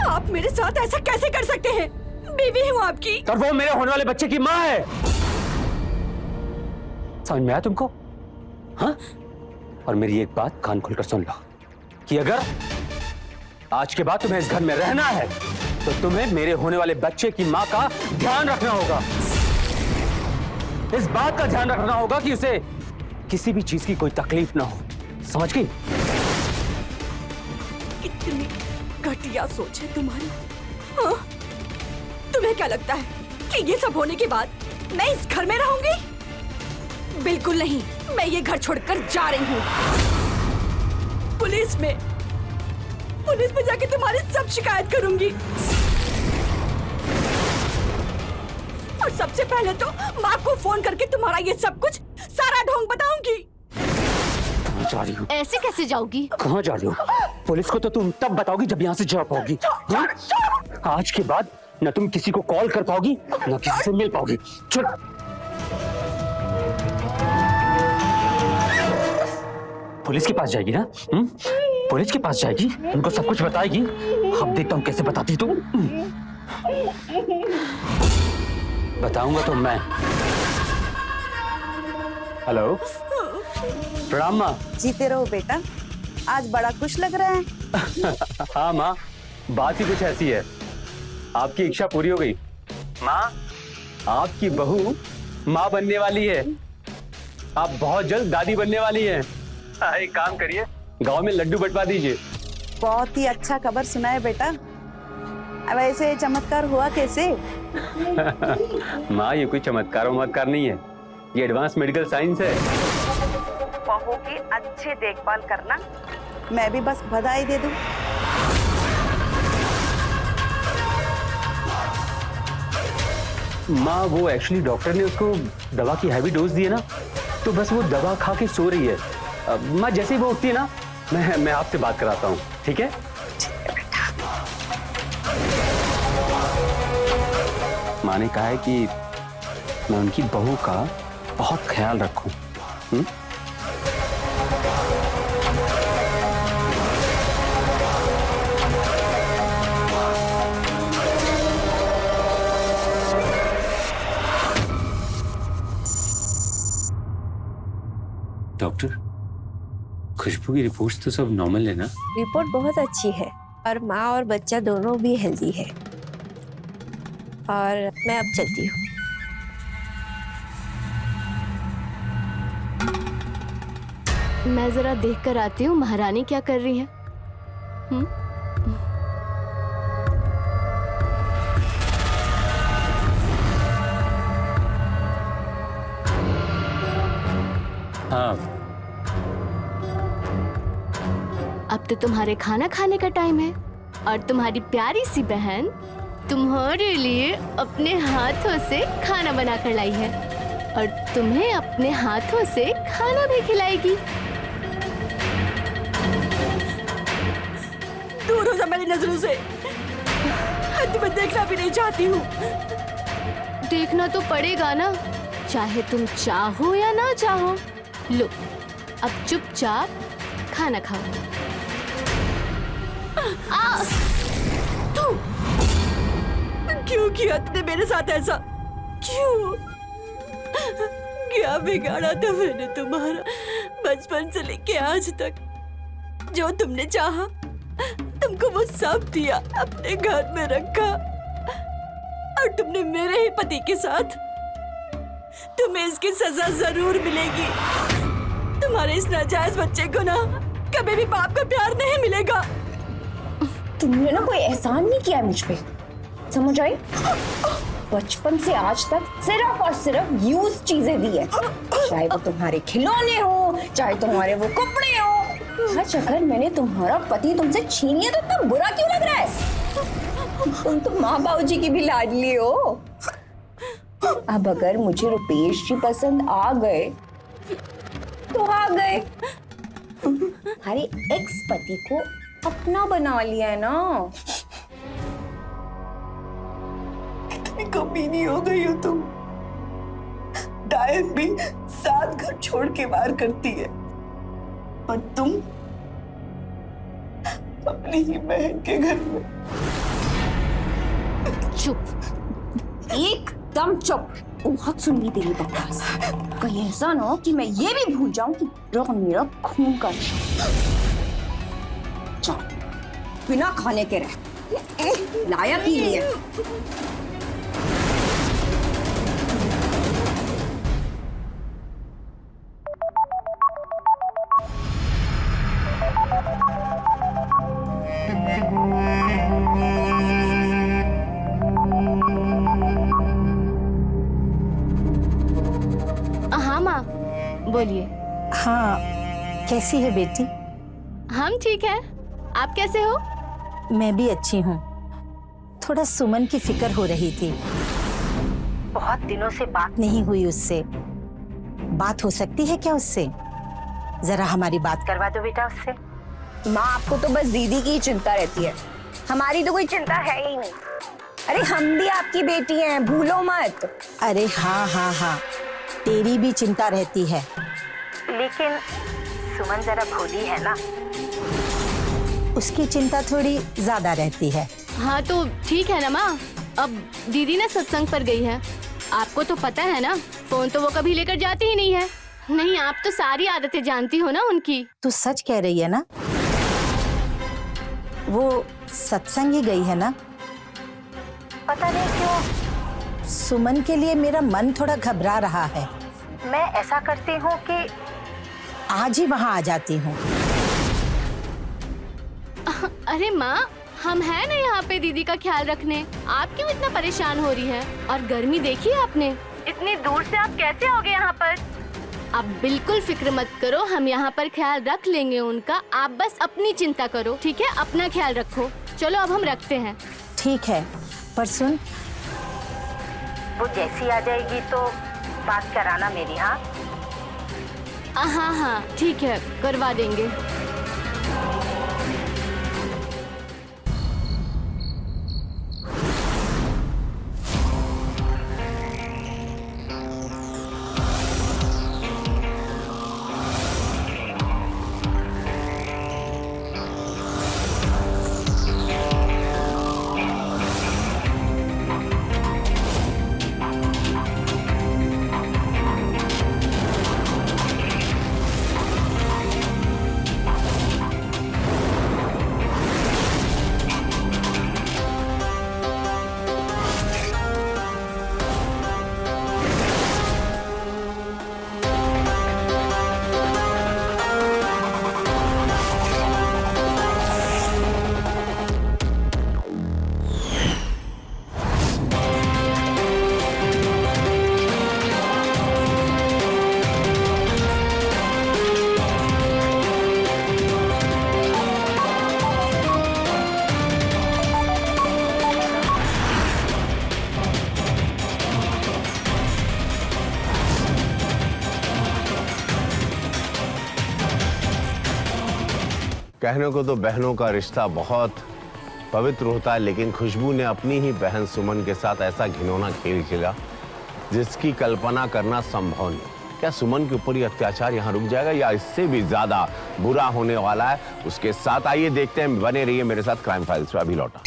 आप मेरे साथ ऐसा कैसे कर सकते हैं? बीवी हूँ आपकी। और वो मेरे होने वाले बच्चे की माँ है। समझ में आया तुमको? हाँ? और मेरी एक बात कान खोलकर सुन लो कि अगर आज के बाद तुम्हें इस घर में रहना है तो तुम्हें मेरे होने वाले बच्चे की माँ का ध्यान रखना होगा। इस बात का ध्यान रखना होगा कि उसे किसी भी चीज की कोई तकलीफ ना हो। समझ गई? कितनी घटिया सोच है तुम्हारी। हाँ? तुम्हें क्या लगता है कि ये सब होने के बाद मैं इस घर में रहूंगी? बिल्कुल नहीं। मैं ये घर छोड़कर जा रही हूँ। पुलिस में जाके तुम्हारी सब शिकायत करूंगी। और सबसे पहले तो माँ को फोन करके तुम्हारा ये सब कुछ सारा ढोंग बताऊंगी। कहाँ जा रही हो? ऐसे कैसे जाओगी? कहाँ जा रही हो? पुलिस को तो तुम तब बताओगी जब यहाँ से जा पाओगी। हाँ? आज के बाद न तुम किसी को कॉल कर पाओगी न किसी से मिल पाओगी। चल। पुलिस के पास जाएगी ना? पुलिस के पास जाएगी, उनको सब कुछ बताएगी। अब देखता हूँ कैसे बताती तुम। बताऊंगा तो मैं। हेलो, प्रणाम माँ। जीते रहो बेटा, आज बड़ा खुश लग रहा है। हाँ माँ, बात ही कुछ ऐसी है। आपकी इच्छा पूरी हो गई माँ। आपकी बहू माँ बनने वाली है। आप बहुत जल्द दादी बनने वाली हैं। एक काम करिए, गांव में लड्डू बंटवा दीजिए। बहुत ही अच्छा खबर सुना है बेटा। अब ऐसे चमत्कार हुआ कैसे? माँ, ये कोई चमत्कार वमत्कार नहीं है, ये एडवांस मेडिकल साइंस है। बहू की अच्छी देखभाल करना, मैं भी बस बधाई दे दूं। माँ, वो एक्चुअली डॉक्टर ने उसको दवा की हैवी डोज दी है ना, तो बस वो दवा खा के सो रही है। माँ, जैसे ही वो उठती है ना, मैं आपसे बात कराता हूँ। ठीक है? माँ ने कहा है कि मैं उनकी बहू का बहुत ख्याल रखूं। डॉक्टर, खुशबू की रिपोर्ट्स तो सब नॉर्मल है ना? रिपोर्ट बहुत अच्छी है और माँ और बच्चा दोनों भी हेल्दी है। और मैं अब चलती हूँ। मैं जरा देख कर आती हूँ महारानी क्या कर रही है। हाँ, अब तो तुम्हारे खाना खाने का टाइम है और तुम्हारी प्यारी सी बहन तुम्हारे लिए अपने हाथों से खाना बनाकर लाई है और तुम्हें अपने हाथों से खाना भी खिलाएगी। दूर हो जा मेरी नजरों से। तुम्हें देखना भी नहीं चाहती हूँ। देखना तो पड़ेगा ना, चाहे तुम चाहो या ना चाहो। लो, अब चुपचाप खाना खाओ। क्यों किया तुमने मेरे साथ ऐसा? क्यों? क्या बिगाड़ा था मैंने तुम्हारा बचपन से लेके आज तक? जो तुमने चाहा तुमको वो सब दिया, अपने घर में रखा और तुमने मेरे ही पति के साथ। तुम्हें इसकी सजा जरूर मिलेगी। तुम्हारे इस नाजायज बच्चे को ना कभी भी बाप का प्यार नहीं मिलेगा। तुमने ना कोई एहसान नहीं किया मुझ पे, समझ आई? बचपन से आज तक सिर्फ और सिर्फ यूज चीजें दी है, चाहे वो तुम्हारे खिलौने हो, चाहे तुम्हारे वो कपड़े हो। आज अगर मैंने तुम्हारा पति तुमसे छीन लिया तो इतना बुरा क्यों लग रहा है? तुम तो माँ बाबूजी की भी लाडली हो। अब अगर मुझे रुपेश जी पसंद आ गए तो आ गए। हमारे एक्स पति को अपना बना लिया है ना। कितनी कमीनी हो गई हो तुम। डायन भी 7 घर छोड़ के वार करती है, और तुम अपनी ही बहन के घर में। चुप, एकदम चुप। बहुत सुन ली तेरी बकवास। कहीं ऐसा ना हो कि मैं ये भी भूल जाऊं कि रोग मेरा खून का जाओ, बिना खाने के रह, लायक ही नहीं है। हाँ माँ, बोलिए। हाँ, कैसी है बेटी? हम ठीक है, आप कैसे हो? मैं भी अच्छी हूँ। थोड़ा सुमन की फिक्र हो रही थी। बहुत दिनों से बात नहीं हुई उससे। बात हो सकती है क्या उससे? जरा हमारी बात करवा दो बेटा उससे। माँ, आपको तो बस दीदी की ही चिंता रहती है, हमारी तो कोई चिंता है ही नहीं। अरे हम भी आपकी बेटी हैं, भूलो मत। अरे हाँ हाँ हाँ, तेरी भी चिंता रहती है, लेकिन सुमन जरा भोली है ना, उसकी चिंता थोड़ी ज्यादा रहती है। हाँ तो ठीक है ना माँ, अब दीदी ना सत्संग पर गई है, आपको तो पता है ना, फोन तो वो कभी लेकर जाती ही नहीं है। नहीं, आप तो सारी आदतें जानती हो ना उनकी। तू सच कह रही है ना? वो सत्संग ही गई है ना? पता नहीं क्यों सुमन के लिए मेरा मन थोड़ा घबरा रहा है। मैं ऐसा करती हूँ कि आज ही वहाँ आ जाती हूँ। अरे माँ, हम हैं ना यहाँ पे दीदी का ख्याल रखने, आप क्यों इतना परेशान हो रही हैं? और गर्मी देखी आपने, इतनी दूर से आप कैसे आओगे यहाँ पर? आप बिल्कुल फिक्र मत करो, हम यहाँ पर ख्याल रख लेंगे उनका, आप बस अपनी चिंता करो, ठीक है? अपना ख्याल रखो। चलो अब हम रखते हैं। ठीक है, पर सुन, वो जैसी आ जाएगी तो बात कराना मेरी। हाँ हाँ हाँ ठीक है, करवा देंगे। कहने को तो बहनों का रिश्ता बहुत पवित्र होता है, लेकिन खुशबू ने अपनी ही बहन सुमन के साथ ऐसा घिनौना खेल खेला जिसकी कल्पना करना संभव नहीं। क्या सुमन के ऊपर ये अत्याचार यहाँ रुक जाएगा या इससे भी ज्यादा बुरा होने वाला है उसके साथ? आइए देखते हैं, बने रहिए मेरे साथ क्राइम फाइल्स पे। अभी लौटा।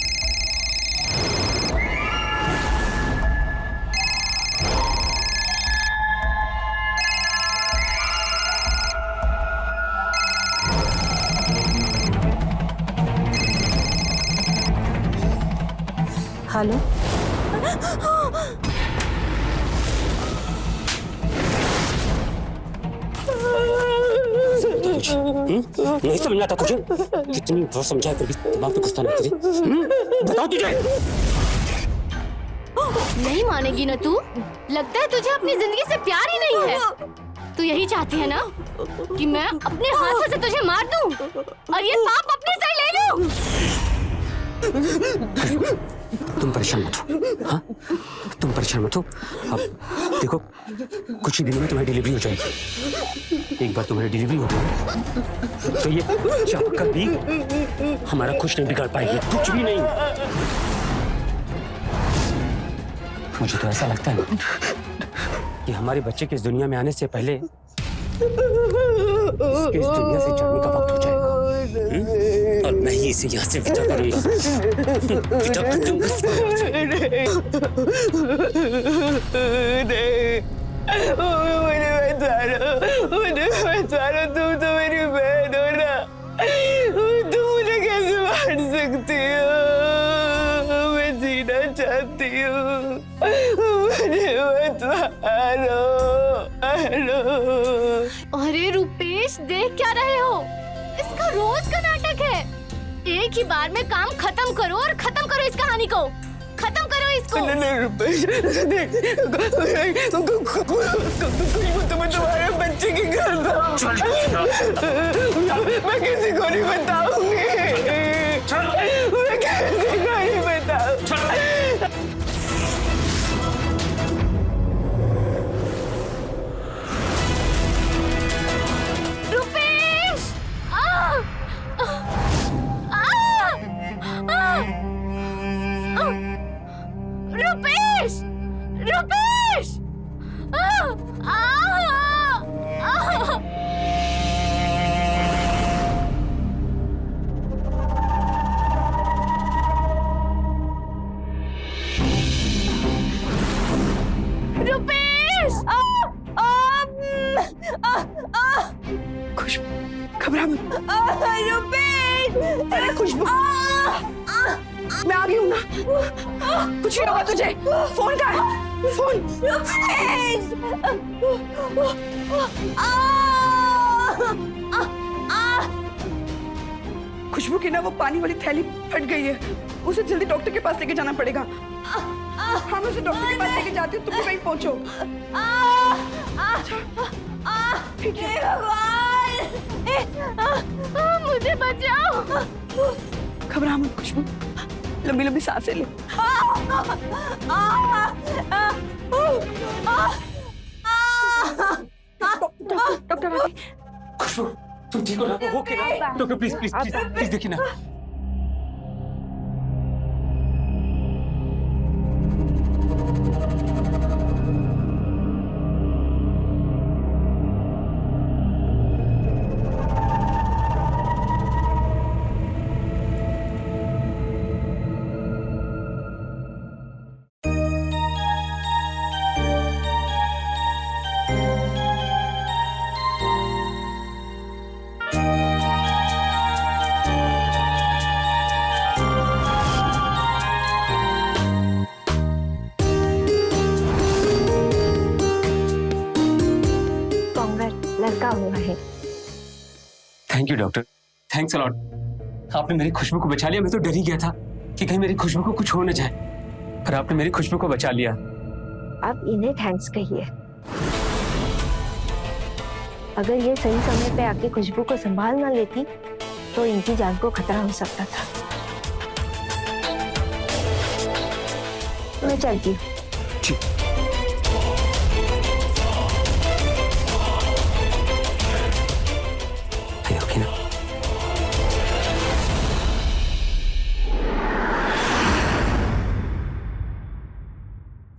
हेलो, नहीं समझना था तुझे? कितनी बार समझाया फिर भी दिमाग पे गुस्सा नहीं तेरे? बताओ तुझे। नहीं मानेगी ना तू? लगता है तुझे अपनी जिंदगी से प्यार ही नहीं है। तू यही चाहती है ना कि मैं अपने हाथों से तुझे मार दूं और ये पाप अपने सर ले लूं? तुम परेशान मत हो। हाँ, तुम परेशान मत हो। अब देखो, कुछ ही दिनों में तुम्हारी डिलीवरी हो जाएगी। एक बार तुम्हारी डिलीवरी हो गई तो ये चाहकर भी हमारा कुछ नहीं बिगाड़ पाएगी, कुछ भी नहीं। मुझे तो ऐसा लगता है कि हमारे बच्चे के इस दुनिया में आने से पहले इसके इस दुनिया से जाने का वक्त हो जाएगा। और मैं ही इसे यहाँ से विदा करूंगा। विदा कर दूंगा इसको। मुझे बचा लो, तुम तो मेरी बहन हो ना, तुम मुझे कैसे मार सकती हो? मैं जीना चाहती हूँ, मुझे मत मारो। अरे रुपेश, देख क्या रहे हो? इसका रोज का नाटक है। एक ही बार में काम खत्म करो और खत्म करो इस कहानी को। खत्म करो इसको। नहीं रुपेश, देख, तुम्हें तुम्हारे बच्चे की गर्दा मैं किसी को नहीं बताऊंगी। मैं किसी को नहीं बताऊंगी। रुपेश, रुपेश! रुपेश! खुशबू, घबरा मत। रुपेश! अरे खुशबू, मैं आ गई हूँ ना। कुछ नहीं होगा तुझे। फोन कर, फोन। खुशबू की ना वो पानी वाली थैली फट गई है, उसे जल्दी डॉक्टर के पास लेके जाना पड़ेगा। हम उसे डॉक्टर के पास लेके जाते हैं, तुम भी वहीं पहुंचो। ठीक है। मुझे बचाओ। घबरा मत खुशबू, लंबी लंबी सांसें ले। डॉक्टर खुशबू, तुम ठीक हो ना? ओके ना? Doctor please please please please देखिए ना। लड़का हुआ है। Thank you doctor, thanks a lot. आपने मेरी खुशबू को बचा लिया। मैं तो डर ही गया था कि कहीं मेरी खुशबू को कुछ हो न जाए, पर आपने मेरी खुशबू को बचा लिया। अब इन्हें थैंक्स कहिए। अगर ये सही समय पे आके खुशबू को संभाल ना लेती तो इनकी जान को खतरा हो सकता था। मैं चलती हूँ।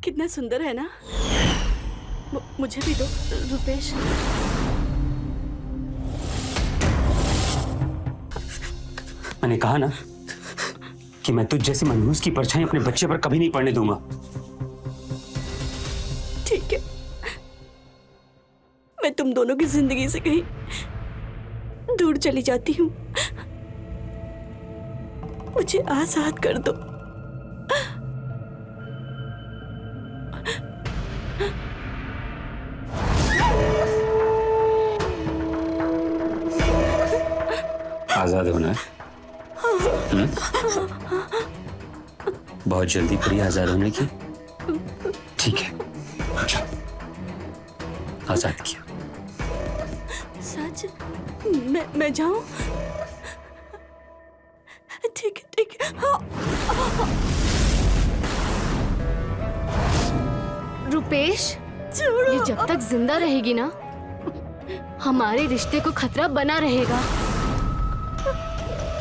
कितना सुंदर है ना? मुझे भी दो रुपेश। मैंने कहा ना कि मैं तुझ जैसी मनहूस की परछाई अपने बच्चे पर कभी नहीं पड़ने दूंगा। ठीक है, मैं तुम दोनों की जिंदगी से कहीं दूर चली जाती हूँ। मुझे आजाद कर दो। आजाद होना है? बहुत जल्दी पड़ी आजाद होने की। ठीक है, अच्छा आजाद किया। सच? मैं जाऊं? ठीक है ठीक है। रुपेश, ये जब तक जिंदा रहेगी ना, हमारे रिश्ते को खतरा बना रहेगा।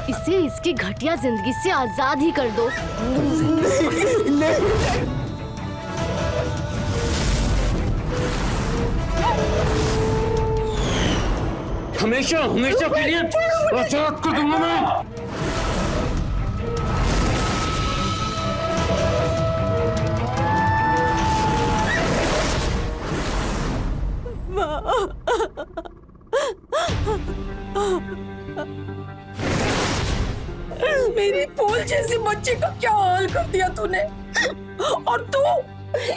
इसे इसकी घटिया जिंदगी से आजाद ही कर दो। हमेशा हमेशा के लिए आजाद कर दूंगा मैं। मेरी फूल जैसी बच्ची का क्या हाल कर दिया तूने, और तू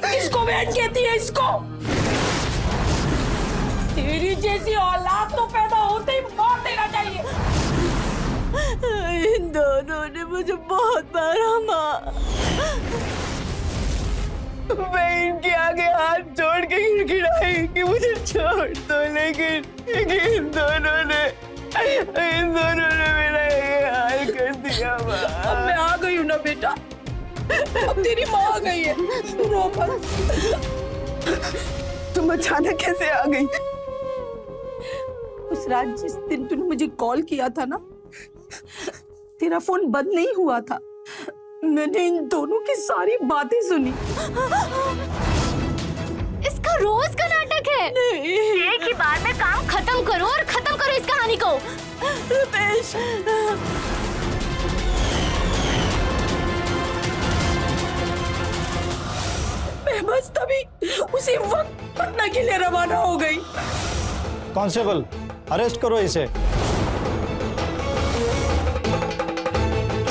इसको बहन कहती है? इसको तेरी जैसी औलाद तो पैदा होते ही मार देना चाहिए। इन दोनों ने मुझे बहुत मारा माँ। मैं इनके आगे हाथ जोड़ के गिड़गिड़ाई कि मुझे छोड़ दो, लेकिन इन दोनों ने मेरा ये हाल कर दिया। अब मैं आ गई हूँ ना बेटा, अब तेरी माँ आ गई है, रो मत। तुम अचानक कैसे आ गई? उस रात जिस दिन तूने मुझे कॉल किया था ना, तेरा फोन बंद नहीं हुआ था। मैंने इन दोनों की सारी बातें सुनी। इसका रोज का नाटक है। एक ही बार में काम खत्म करो और खत्म करो इस कहानी को। रुपेश, मैं बस तभी उसी वक्त पटना के लिए रवाना हो गई। कांस्टेबल, अरेस्ट करो इसे।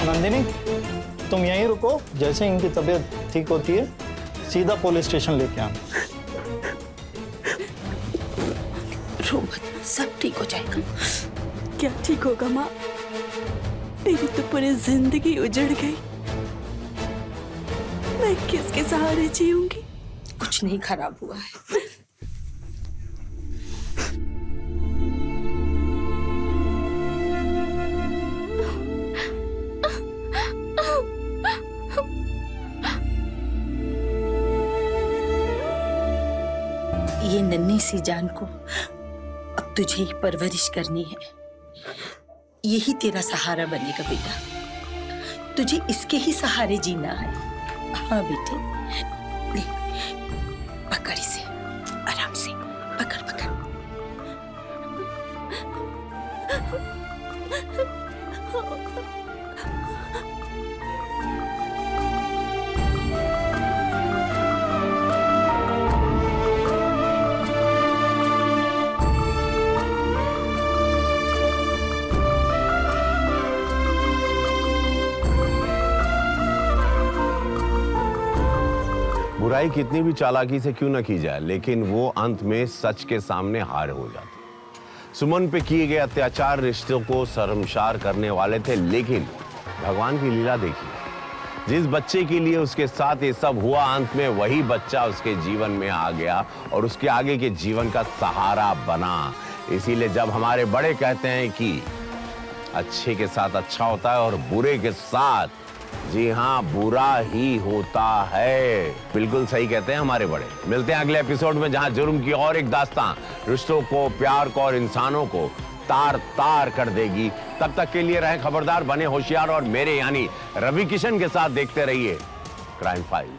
नंदिनी, तुम यहीं रुको, जैसे इनकी तबीयत ठीक होती है सीधा पुलिस स्टेशन लेके आना। रो मत, सब ठीक हो जाएगा। क्या ठीक होगा माँ? मेरी तो पूरी जिंदगी उजड़ गई। मैं किसके सहारे जीऊंगी? कुछ नहीं खराब हुआ है। ये नन्ही सी जान को अब तुझे ही परवरिश करनी है। यही तेरा सहारा बनेगा बेटा। तुझे इसके ही सहारे जीना है। हाँ बेटे, ले, पकड़ इसे आराम से, पकड़ पकड़। बुराई कितनी भी चालाकी से क्यों न की जाए, लेकिन वो अंत में सच के सामने हार हो जाती। सुमन पे किए गए अत्याचार रिश्तों को शर्मसार करने वाले थे, लेकिन भगवान की लीला देखिए, जिस बच्चे के लिए उसके साथ ये सब हुआ, अंत में वही बच्चा उसके जीवन में आ गया और उसके आगे के जीवन का सहारा बना। इसीलिए जब हमारे बड़े कहते हैं कि अच्छे के साथ अच्छा होता है और बुरे के साथ, जी हाँ, बुरा ही होता है। बिल्कुल सही कहते हैं हमारे बड़े। मिलते हैं अगले एपिसोड में, जहां जुर्म की और एक दास्तां रिश्तों को, प्यार को और इंसानों को तार तार कर देगी। तब तक के लिए रहें खबरदार, बने होशियार और मेरे यानी रवि किशन के साथ देखते रहिए क्राइम फाइल।